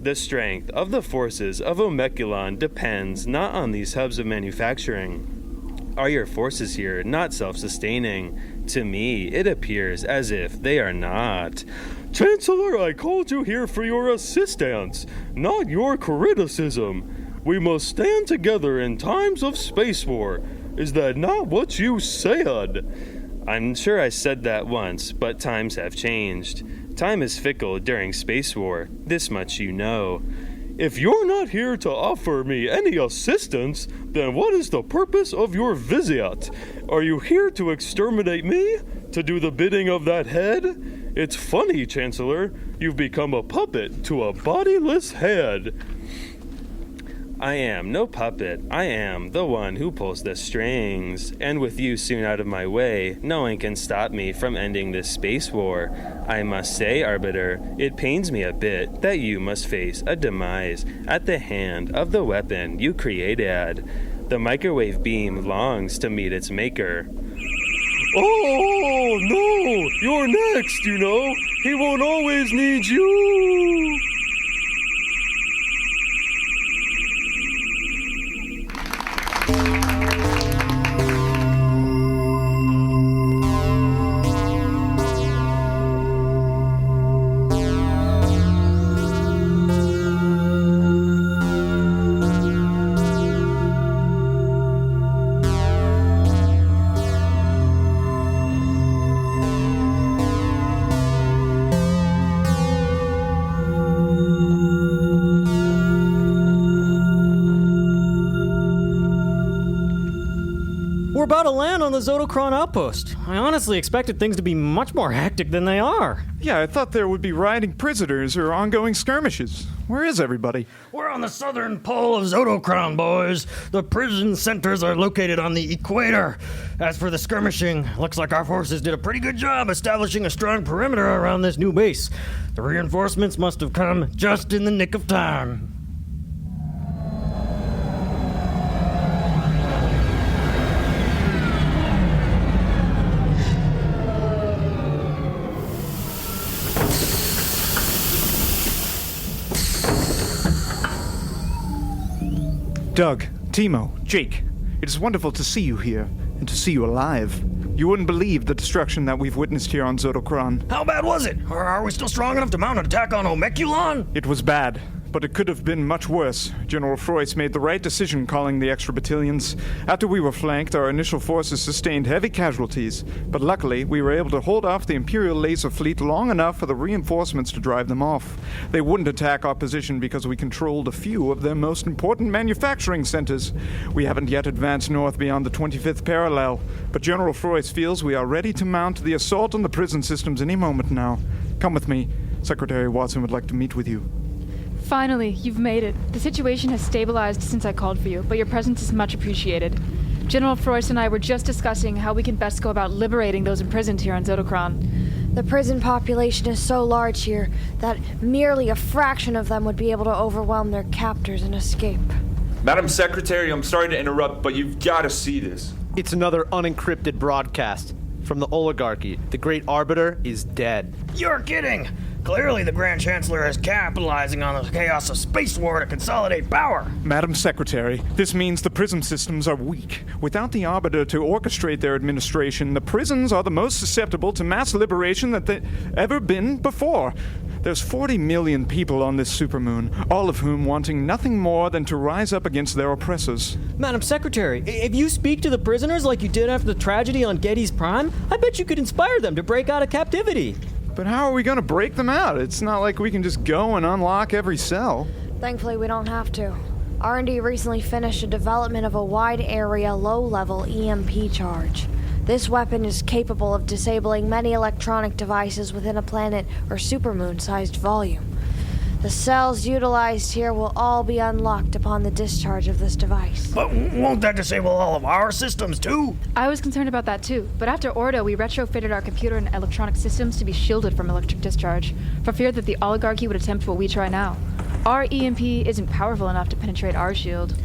The strength of the forces of Omeculon depends not on these hubs of manufacturing. Are your forces here not self-sustaining? To me, it appears as if they are not. Chancellor, I called you here for your assistance, not your criticism. We must stand together in times of space war. Is that not what you said? I'm sure I said that once, but times have changed. Time is fickle during space war. This much you know. If you're not here to offer me any assistance, then what is the purpose of your visit? Are you here to exterminate me? To do the bidding of that head? It's funny, Chancellor. You've become a puppet to a bodiless head. I am no puppet. I am the one who pulls the strings. And with you soon out of my way, no one can stop me from ending this space war. I must say, Arbiter, it pains me a bit that you must face a demise at the hand of the weapon you created. The microwave beam longs to meet its maker. Oh, no! You're next, you know! He won't always need you! We're about to land on the Zotocron outpost. I honestly expected things to be much more hectic than they are. Yeah, I thought there would be rioting prisoners or ongoing skirmishes. Where is everybody? We're on the southern pole of Zotocron, boys. The prison centers are located on the equator. As for the skirmishing, looks like our forces did a pretty good job establishing a strong perimeter around this new base. The reinforcements must have come just in the nick of time. Doug, Timo, Jake, it is wonderful to see you here, and to see you alive. You wouldn't believe the destruction that we've witnessed here on Zotocron. How bad was it? Or are we still strong enough to mount an attack on Omeculon? It was bad, but it could have been much worse. General Freus made the right decision calling the extra battalions. After we were flanked, our initial forces sustained heavy casualties, but luckily we were able to hold off the Imperial laser fleet long enough for the reinforcements to drive them off. They wouldn't attack our position because we controlled a few of their most important manufacturing centers. We haven't yet advanced north beyond the 25th parallel, but General Freus feels we are ready to mount the assault on the prison systems any moment now. Come with me. Secretary Watson would like to meet with you. Finally, you've made it. The situation has stabilized since I called for you, but your presence is much appreciated. General Freus and I were just discussing how we can best go about liberating those imprisoned here on Zotocron. The prison population is so large here that merely a fraction of them would be able to overwhelm their captors and escape. Madam Secretary, I'm sorry to interrupt, but you've got to see this. It's another unencrypted broadcast from the oligarchy. The Great Arbiter is dead. You're kidding! Clearly the Grand Chancellor is capitalizing on the chaos of space war to consolidate power. Madam Secretary, this means the prison systems are weak. Without the Arbiter to orchestrate their administration, the prisons are the most susceptible to mass liberation that they've ever been before. There's 40 million people on this supermoon, all of whom wanting nothing more than to rise up against their oppressors. Madam Secretary, if you speak to the prisoners like you did after the tragedy on Getty's Prime, I bet you could inspire them to break out of captivity. But how are we going to break them out? It's not like we can just go and unlock every cell. Thankfully, we don't have to. R&D recently finished the development of a wide-area, low-level EMP charge. This weapon is capable of disabling many electronic devices within a planet or supermoon-sized volume. The cells utilized here will all be unlocked upon the discharge of this device. But won't that disable all of our systems, too? I was concerned about that, too. But after Ordo, we retrofitted our computer and electronic systems to be shielded from electric discharge, for fear that the oligarchy would attempt what we try now. Our EMP isn't powerful enough to penetrate our shield.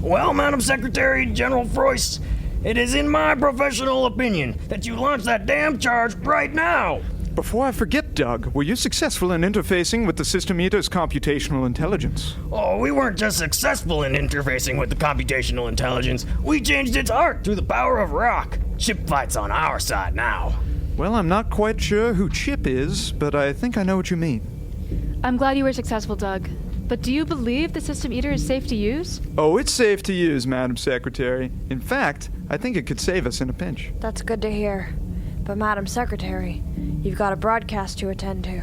Well, Madam Secretary, General Froist, it is in my professional opinion that you launch that damn charge right now! Before I forget, Doug, were you successful in interfacing with the system eater's computational intelligence? Oh, we weren't just successful in interfacing with the computational intelligence. We changed its heart through the power of rock. Chip fight's on our side now. Well, I'm not quite sure who Chip is, but I think I know what you mean. I'm glad you were successful, Doug. But do you believe the system eater is safe to use? Oh, it's safe to use, Madam Secretary. In fact, I think it could save us in a pinch. That's good to hear. But Madam Secretary, you've got a broadcast to attend to.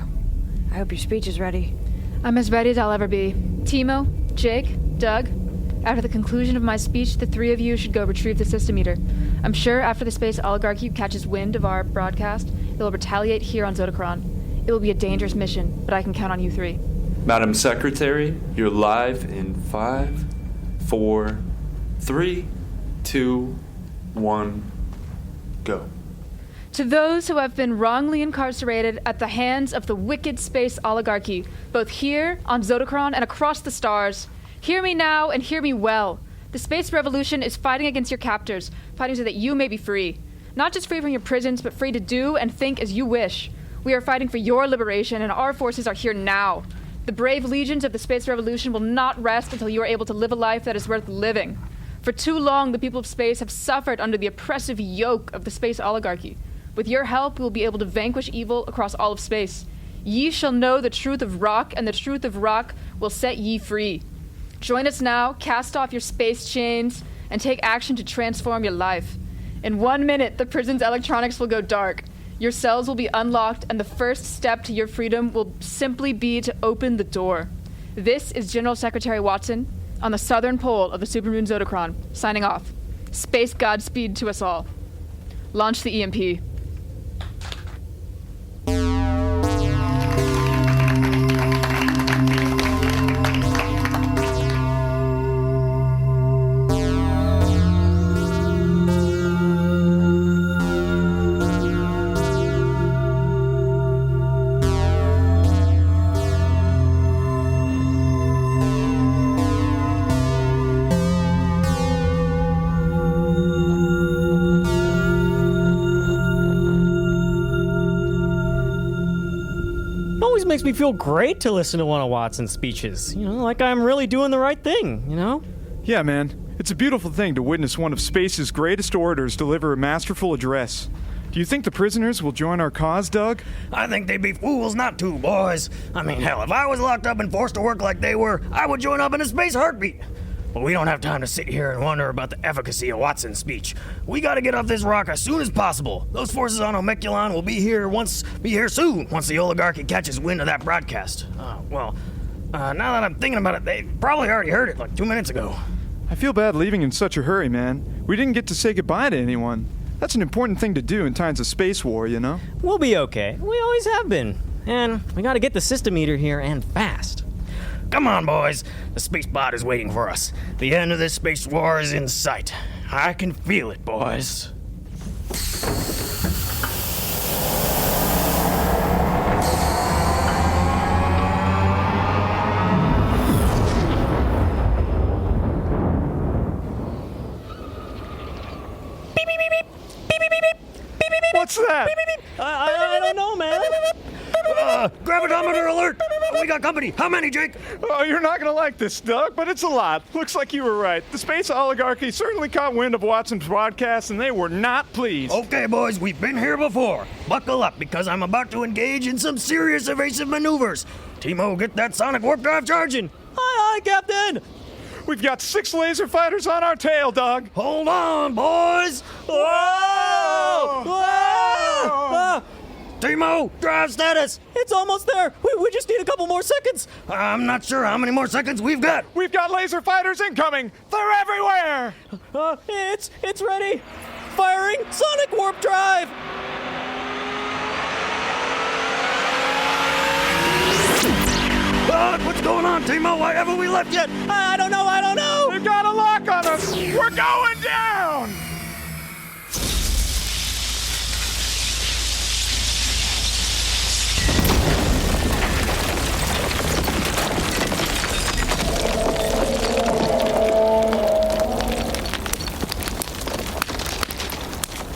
I hope your speech is ready. I'm as ready as I'll ever be. Timo, Jake, Doug, after the conclusion of my speech, the three of you should go retrieve the system eater. I'm sure after the space oligarchy catches wind of our broadcast, it will retaliate here on Zodicron. It will be a dangerous mission, but I can count on you three. Madam Secretary, you're live in 5, 4, 3, 2, 1, go. To those who have been wrongly incarcerated at the hands of the wicked space oligarchy, both here on Zodicron and across the stars, hear me now and hear me well. The space revolution is fighting against your captors, fighting so that you may be free. Not just free from your prisons, but free to do and think as you wish. We are fighting for your liberation, and our forces are here now. The brave legions of the space revolution will not rest until you are able to live a life that is worth living. For too long, the people of space have suffered under the oppressive yoke of the space oligarchy. With your help, we will be able to vanquish evil across all of space. Ye shall know the truth of rock, and the truth of rock will set ye free. Join us now, cast off your space chains, and take action to transform your life. In 1 minute, the prison's electronics will go dark. Your cells will be unlocked, and the first step to your freedom will simply be to open the door. This is General Secretary Watson on the southern pole of the supermoon Zodicron, signing off. Space Godspeed to us all. Launch the EMP. Makes me feel great to listen to one of Watson's speeches. Like I'm really doing the right thing, Yeah, man. It's a beautiful thing to witness one of space's greatest orators deliver a masterful address. Do you think the prisoners will join our cause, Doug? I think they'd be fools not to, boys. I mean, hell, if I was locked up and forced to work like they were, I would join up in a space heartbeat. But we don't have time to sit here and wonder about the efficacy of Watson's speech. We gotta get off this rock as soon as possible. Those forces on Omeculon will be here soon, once the oligarchy catches wind of that broadcast. Now that I'm thinking about it, they probably already heard it like 2 minutes ago. I feel bad leaving in such a hurry, man. We didn't get to say goodbye to anyone. That's an important thing to do in times of space war, you know? We'll be okay. We always have been. And we gotta get the system eater here, and fast. Come on, boys. The space pod is waiting for us. The end of this space war is in sight. I can feel it, boys. What's that? I don't know, man. Gravitometer alert! We we got company. How many, Jake? Oh, you're not going to like this, Doug, but it's a lot. Looks like you were right. The space oligarchy certainly caught wind of Watson's broadcast, and they were not pleased. Okay, boys, we've been here before. Buckle up, because I'm about to engage in some serious evasive maneuvers. Timo, get that sonic warp drive charging. Aye, Captain. We've got 6 laser fighters on our tail, Doug. Hold on, boys. Whoa! Whoa! Timo, drive status. It's almost there. We just need a couple more seconds. I'm not sure how many more seconds we've got. We've got laser fighters incoming. They're everywhere. It's ready. Firing sonic warp drive. What's going on, Timo? Why haven't we left yet? I don't know. They've got a lock on us. We're going down.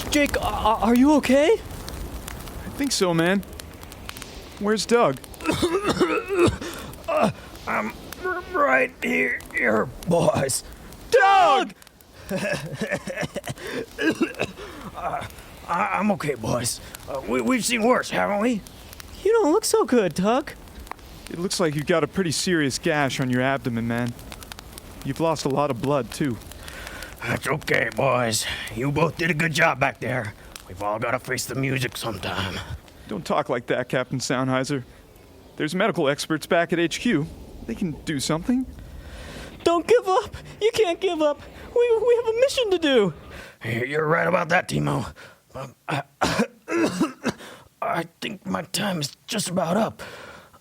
Jake, are you okay? I think so, man. Where's Doug? I'm right here, boys. Doug! I'm okay, boys. We've seen worse, haven't we? You don't look so good, Doug. It looks like you've got a pretty serious gash on your abdomen, man. You've lost a lot of blood, too. That's okay, boys. You both did a good job back there. We've all got to face the music sometime. Don't talk like that, Captain Soundheiser. There's medical experts back at HQ. They can do something. Don't give up. You can't give up. We have a mission to do. You're right about that, Timo. I think my time is just about up.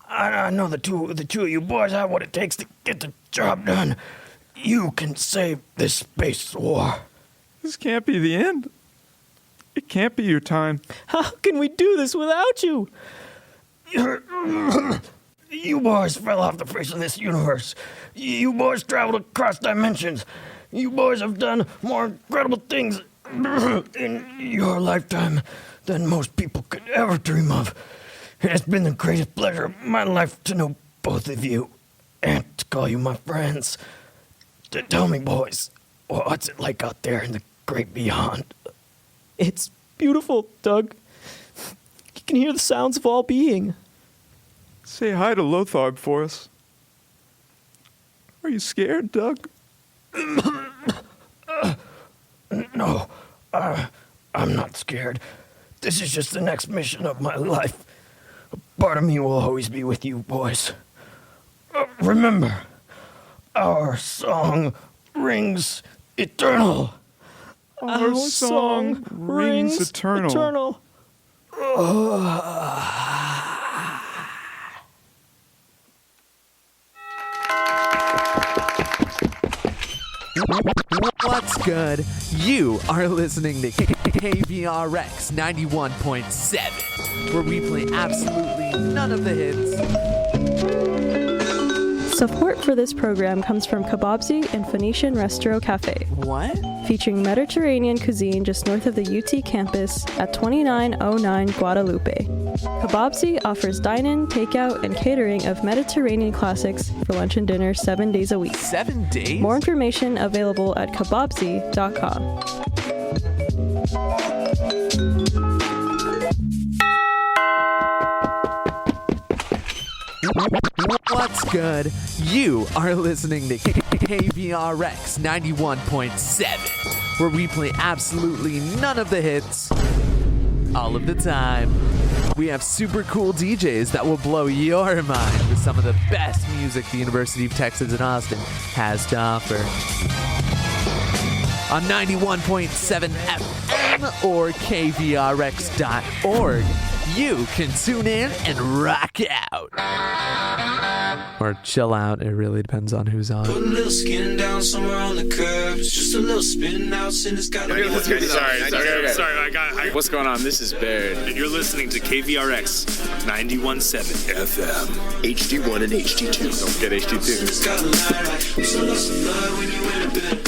I know the two of you boys have what it takes to get the job done. You can save this space war. This can't be the end. It can't be your time. How can we do this without you? You boys fell off the face of this universe. You boys traveled across dimensions. You boys have done more incredible things in your lifetime than most people could ever dream of. It has been the greatest pleasure of my life to know both of you and to call you my friends. Tell me, boys, what's it like out there in the great beyond? It's beautiful, Doug. You can hear the sounds of all being. Say hi to Lotharb for us. Are you scared, Doug? No, I'm not scared. This is just the next mission of my life. A part of me will always be with you, boys. Remember, our song rings eternal. Our song rings eternal. What's good? You are listening to KVRX 91.7, where we play absolutely none of the hits. Support for this program comes from Kebabzi and Phoenician Restro Cafe. What? Featuring Mediterranean cuisine just north of the UT campus at 2909 Guadalupe. Kebabzi offers dine-in, takeout, and catering of Mediterranean classics for lunch and dinner 7 days a week. 7 days? More information available at kebabzi.com. What's good? You are listening to KVRX 91.7, where we play absolutely none of the hits all of the time. We have super cool DJs that will blow your mind with some of the best music the University of Texas at Austin has to offer. On 91.7 FM or KVRX.org, you can tune in and rock out. Or chill out. It really depends on who's on. Put a little skin down somewhere on the curb. It's just a little spin out, and it's got Sorry. What's going on? This is Baird. And you're listening to KVRX 91.7 FM. HD1 and HD2. Don't forget HD2. It's got a light right. So lost of blood when you in a bed.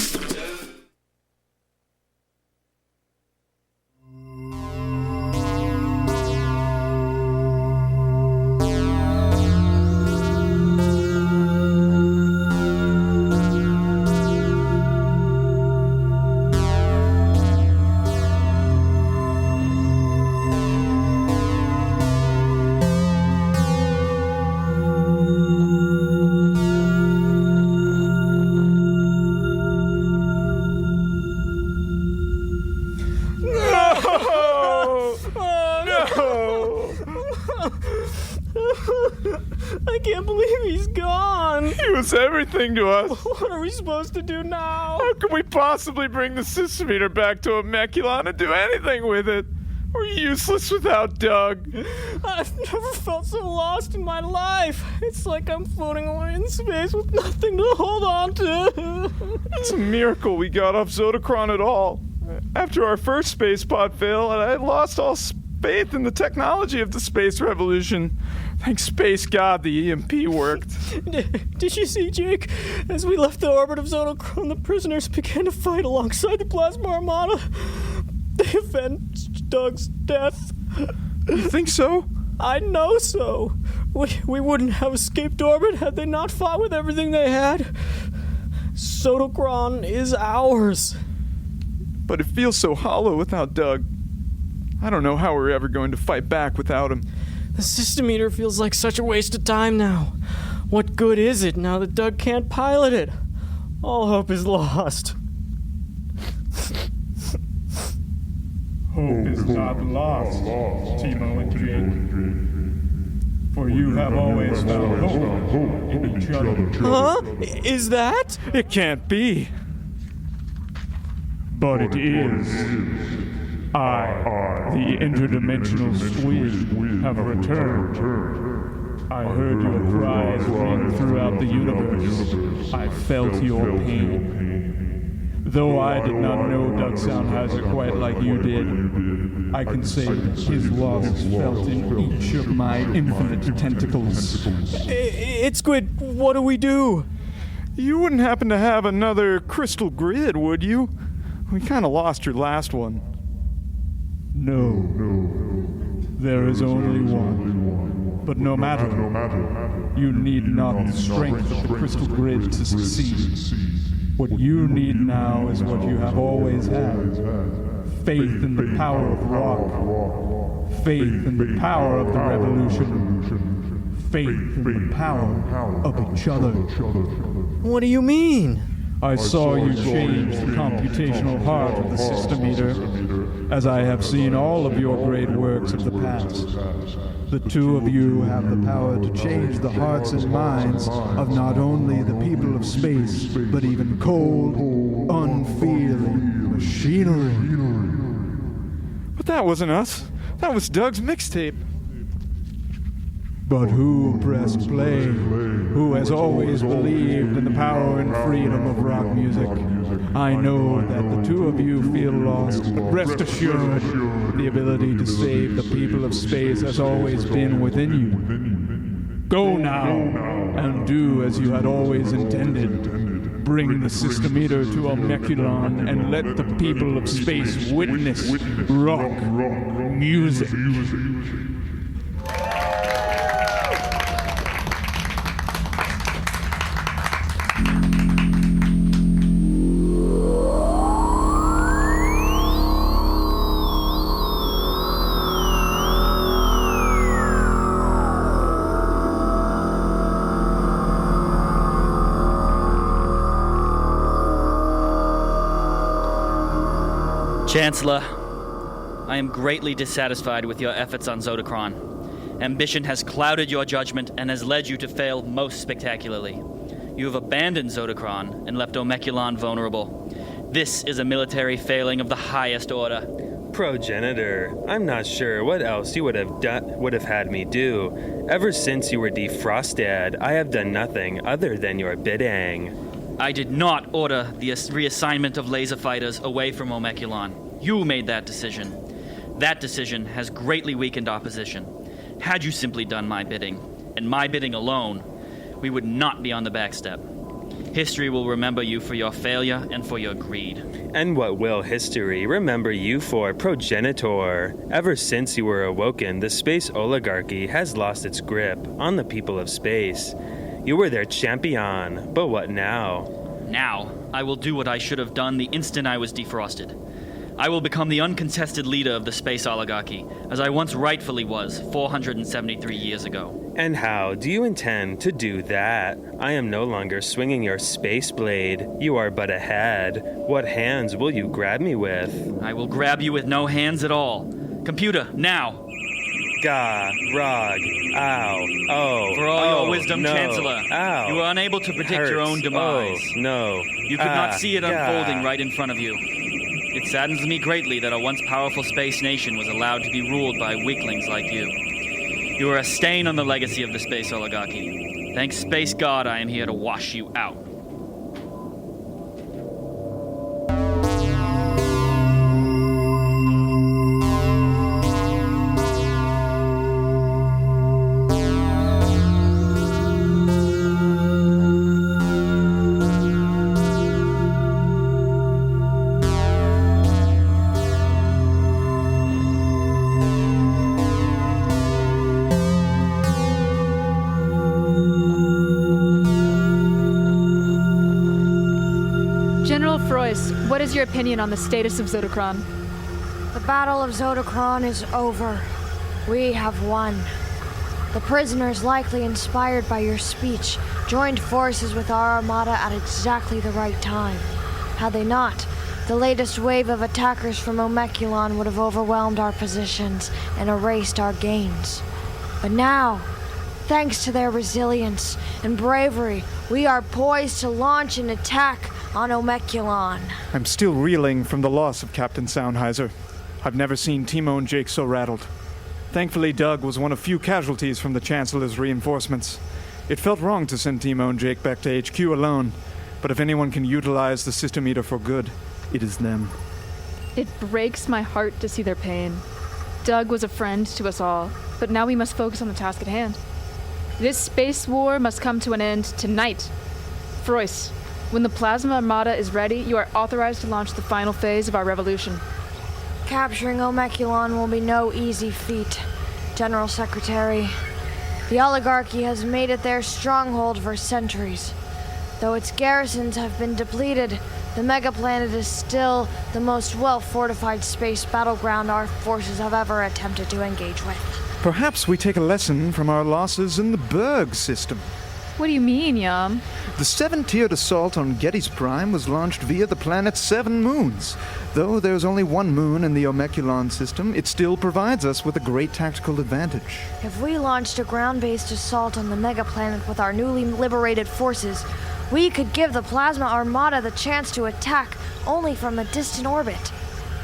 I can't believe he's gone. He was everything to us. What are we supposed to do now? How can we possibly bring the systemeter back to Omeculon and do anything with it? We're useless without Doug. I've never felt so lost in my life. It's like I'm floating away in space with nothing to hold on to. It's a miracle we got off Zodacron at all. After our first space pod fail, I lost all faith in the technology of the space revolution. Thank space god the EMP worked. Did you see, Jake? As we left the orbit of Zodacron, the prisoners began to fight alongside the Plasma Armada. They avenged Doug's death. You think so? I know so. We wouldn't have escaped orbit had they not fought with everything they had. Zodacron is ours. But it feels so hollow without Doug. I don't know how we're ever going to fight back without him. The systemeter feels like such a waste of time now. What good is it now that Doug can't pilot it? All hope is lost. Hope is not lost, Timo and Jake. For you have always found hope in each other. Huh? Is that? It can't be. But it is. I, the interdimensional Swede, have returned. I heard your cries ring throughout the universe. I felt your pain. Though I did not know Doug Soundheiser quite like you did, I can say that his loss is felt in each of my infinite tentacles. It's Squid, what do we do? You wouldn't happen to have another crystal grid, would you? We kind of lost your last one. No. There is only one. But no matter, you need not the strength of the crystal grid to succeed. What you need now is what you have always had. Faith in the power of rock. Faith in the power of the revolution. Faith in the power of each other. What do you mean? I saw you change the computational heart of the systemeter, as I have seen all of your great works of the past. The two of you have the power to change the hearts and minds of not only the people of space, but even cold, unfeeling machinery. But that wasn't us. That was Doug's mixtape. But who pressed play? Who has always believed in the power and freedom of rock music? I know that the two of you feel lost, but rest assured, the ability to save the people of space has always been within you. Go now, and do as you had always intended. Bring the systemeter to Omeculon and let the people of space witness rock music. Chancellor, I am greatly dissatisfied with your efforts on Zodacron. Ambition has clouded your judgment and has led you to fail most spectacularly. You have abandoned Zodacron and left Omeculon vulnerable. This is a military failing of the highest order. Progenitor, I'm not sure what else you would have had me do. Ever since you were defrosted, I have done nothing other than your bidding. I did not order the reassignment of laser fighters away from Omeculon. You made that decision. That decision has greatly weakened our position. Had you simply done my bidding, and my bidding alone, we would not be on the back step. History will remember you for your failure and for your greed. And what will history remember you for, Progenitor? Ever since you were awoken, the space oligarchy has lost its grip on the people of space. You were their champion, but what now? Now, I will do what I should have done the instant I was defrosted. I will become the uncontested leader of the space oligarchy, as I once rightfully was 473 years ago. And how do you intend to do that? I am no longer swinging your space blade. You are but a head. What hands will you grab me with? I will grab you with no hands at all. Computer, now! ga, rog, ow, oh. For all oh, your wisdom, no, Chancellor, ow. you were unable to predict your Hurts. own demise. Oh, no. You could not see it ga. unfolding right in front of you. It saddens me greatly that a once powerful space nation was allowed to be ruled by weaklings like you. You are a stain on the legacy of the space oligarchy. Thanks, Space God, I am here to wash you out. What is your opinion on the status of Zodocron? The Battle of Zodocron is over. We have won. The prisoners, likely inspired by your speech, joined forces with our armada at exactly the right time. Had they not, the latest wave of attackers from Omeculon would have overwhelmed our positions and erased our gains. But now, thanks to their resilience and bravery, we are poised to launch an attack on Omeculon. I'm still reeling from the loss of Captain Soundheiser. I've never seen Timo and Jake so rattled. Thankfully, Doug was one of few casualties from the Chancellor's reinforcements. It felt wrong to send Timo and Jake back to HQ alone, but if anyone can utilize the system eater for good, it is them. It breaks my heart to see their pain. Doug was a friend to us all, but now we must focus on the task at hand. This space war must come to an end tonight. Frois, when the Plasma Armada is ready, you are authorized to launch the final phase of our revolution. Capturing Omeculon will be no easy feat, General Secretary. The oligarchy has made it their stronghold for centuries. Though its garrisons have been depleted, the megaplanet is still the most well-fortified space battleground our forces have ever attempted to engage with. Perhaps we take a lesson from our losses in the Berg system. What do you mean, Yum? The 7-tiered assault on Gettys Prime was launched via the planet's 7 moons. Though there's only one moon in the Omeculon system, it still provides us with a great tactical advantage. If we launched a ground-based assault on the megaplanet with our newly liberated forces, we could give the Plasma Armada the chance to attack only from a distant orbit.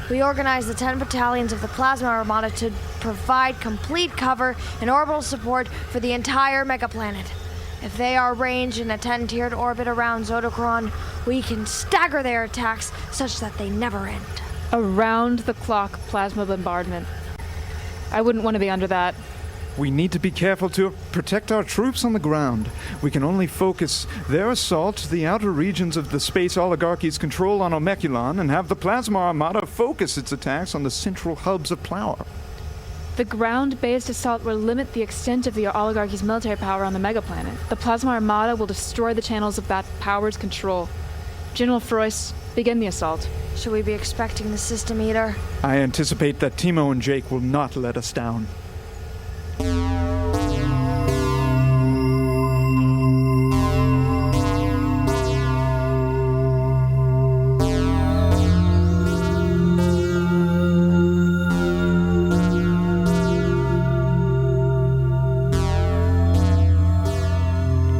We organized the 10 battalions of the Plasma Armada to provide complete cover and orbital support for the entire megaplanet. If they are ranged in a 10-tiered orbit around Zodocron, we can stagger their attacks such that they never end. Around-the-clock plasma bombardment. I wouldn't want to be under that. We need to be careful to protect our troops on the ground. We can only focus their assault to the outer regions of the space oligarchy's control on Omeculon and have the Plasma Armada focus its attacks on the central hubs of power. The ground-based assault will limit the extent of the oligarchy's military power on the megaplanet. The Plasma Armada will destroy the channels of that power's control. General Frois, begin the assault. Should we be expecting the system eater? I anticipate that Timo and Jake will not let us down.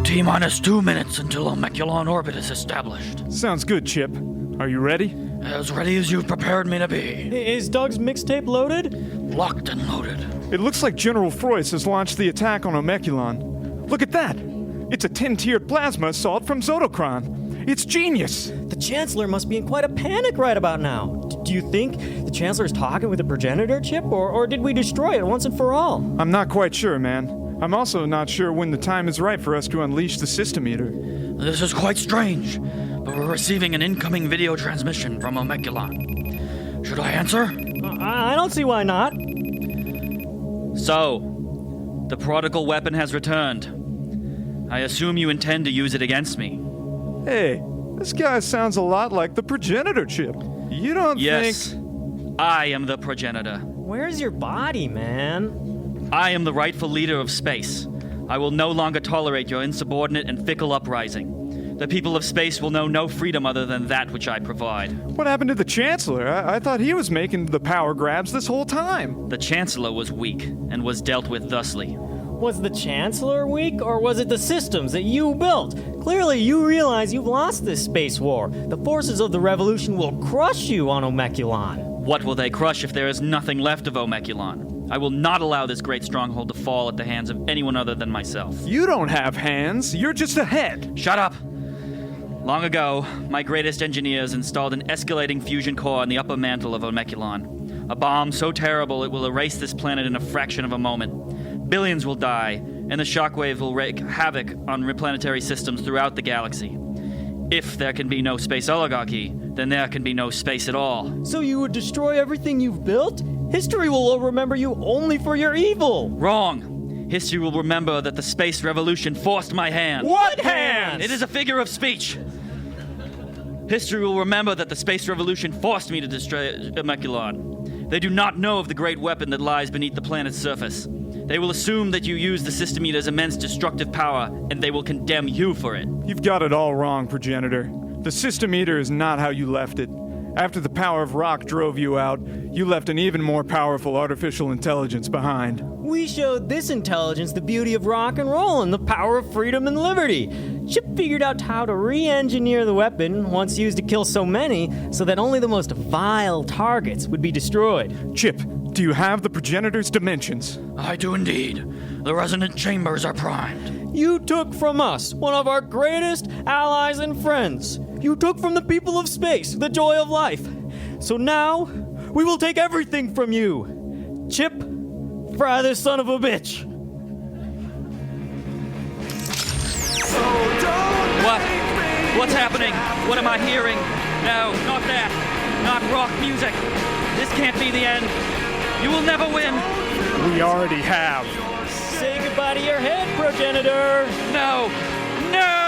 T-minus 2 minutes until Omeculon orbit is established. Sounds good, Chip. Are you ready? As ready as you've prepared me to be. Is Doug's mixtape loaded? Locked and loaded. It looks like General Frois has launched the attack on Omeculon. Look at that! It's a 10-tiered plasma assault from Zodocron. It's genius! The Chancellor must be in quite a panic right about now. Do you think the Chancellor's talking with the progenitor chip, or did we destroy it once and for all? I'm not quite sure, man. I'm also not sure when the time is right for us to unleash the system eater. This is quite strange, but we're receiving an incoming video transmission from Omeculon. Should I answer? I don't see why not. So, the prodigal weapon has returned. I assume you intend to use it against me. Hey, this guy sounds a lot like the progenitor chip. You don't Yes, think... I am the progenitor. Where's your body, man? I am the rightful leader of space. I will no longer tolerate your insubordinate and fickle uprising. The people of space will know no freedom other than that which I provide. What happened to the Chancellor? I thought he was making the power grabs this whole time. The Chancellor was weak and was dealt with thusly. Was the Chancellor weak, or was it the systems that you built? Clearly, you realize you've lost this space war. The forces of the revolution will crush you on Omeculon. What will they crush if there is nothing left of Omeculon? I will not allow this great stronghold to fall at the hands of anyone other than myself. You don't have hands. You're just a head. Shut up. Long ago, my greatest engineers installed an escalating fusion core in the upper mantle of Omeculon. A bomb so terrible it will erase this planet in a fraction of a moment. Billions will die, and the shockwave will wreak havoc on planetary systems throughout the galaxy. If there can be no space oligarchy, then there can be no space at all. So you would destroy everything you've built? History will remember you only for your evil. Wrong. History will remember that the space revolution forced my hand. What hand? It is a figure of speech. History will remember that the space revolution forced me to destroy Omeculon. They do not know of the great weapon that lies beneath the planet's surface. They will assume that you use the system eater's immense destructive power, and they will condemn you for it. You've got it all wrong, Progenitor. The system eater is not how you left it. After the power of rock drove you out, you left an even more powerful artificial intelligence behind. We showed this intelligence the beauty of rock and roll and the power of freedom and liberty. Chip figured out how to re-engineer the weapon, once used to kill so many, so that only the most vile targets would be destroyed. Chip, do you have the Progenitor's dimensions? I do indeed. The resonant chambers are primed. You took from us one of our greatest allies and friends. You took from the people of space the joy of life. So now, we will take everything from you. Chip, fry this son of a bitch. What? What's happening? What am I hearing? No, not that. Not rock music. This can't be the end. You will never win. We already have. Say goodbye to your head, Progenitor. No. No!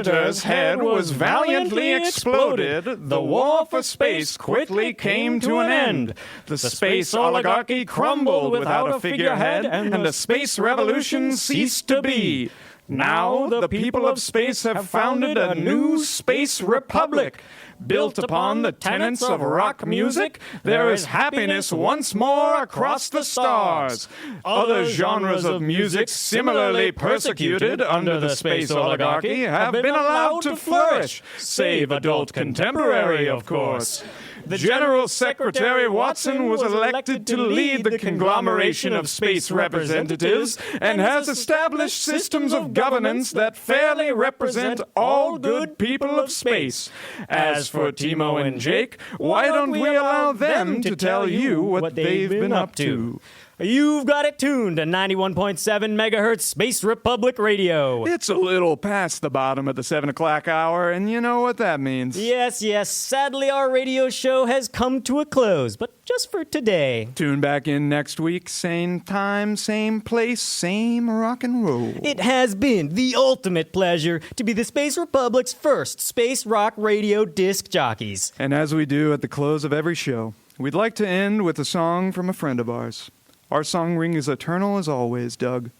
Progenitor's head was valiantly exploded, the war for space quickly came to an end. The space oligarchy crumbled without a figurehead, and the space revolution ceased to be. Now the people of space have founded a new space republic. Built upon the tenets of rock music, there is happiness once more across the stars. Other genres of music similarly persecuted under the space oligarchy have been allowed to flourish, save adult contemporary, of course. The General Secretary Watson was elected to lead the conglomeration of space representatives and has established systems of governance that fairly represent all good people of space. As for Timo and Jake, why don't we allow them to tell you what they've been up to? You've got it tuned to 91.7 megahertz Space Republic Radio. It's a little past the bottom of the 7 o'clock hour, and you know what that means. Yes. Sadly, our radio show has come to a close, but just for today. Tune back in next week, same time, same place, same rock and roll. It has been the ultimate pleasure to be the Space Republic's first space rock radio disc jockeys. And as we do at the close of every show, we'd like to end with a song from a friend of ours. Our song ring is eternal as always, Doug.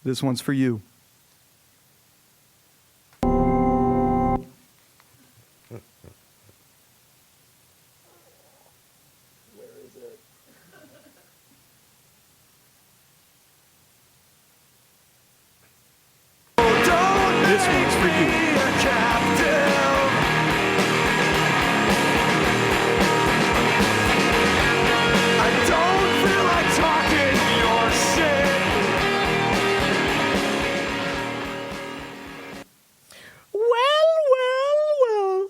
This one's for you. This one's for you.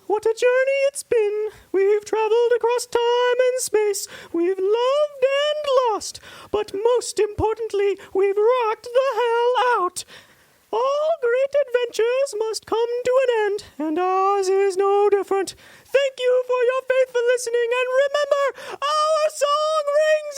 What a journey it's been. We've traveled across time and space. We've loved and lost. But most importantly, we've rocked the hell out. All great adventures must come to an end, and ours is no different. Thank you for your faithful listening, and remember, our song rings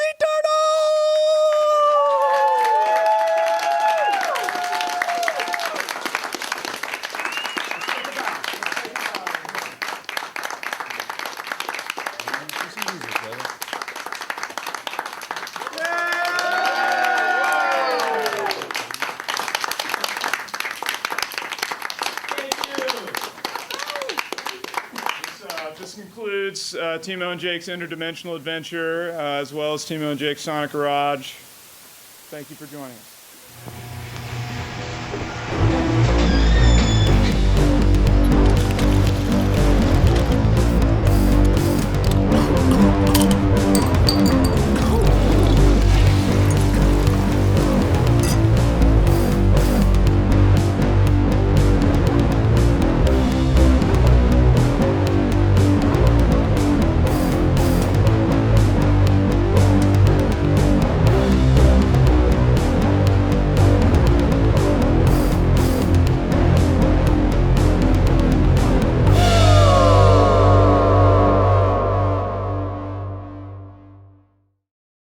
This concludes Timo and Jake's interdimensional adventure, as well as Timo and Jake's Sonic Garage. Thank you for joining us.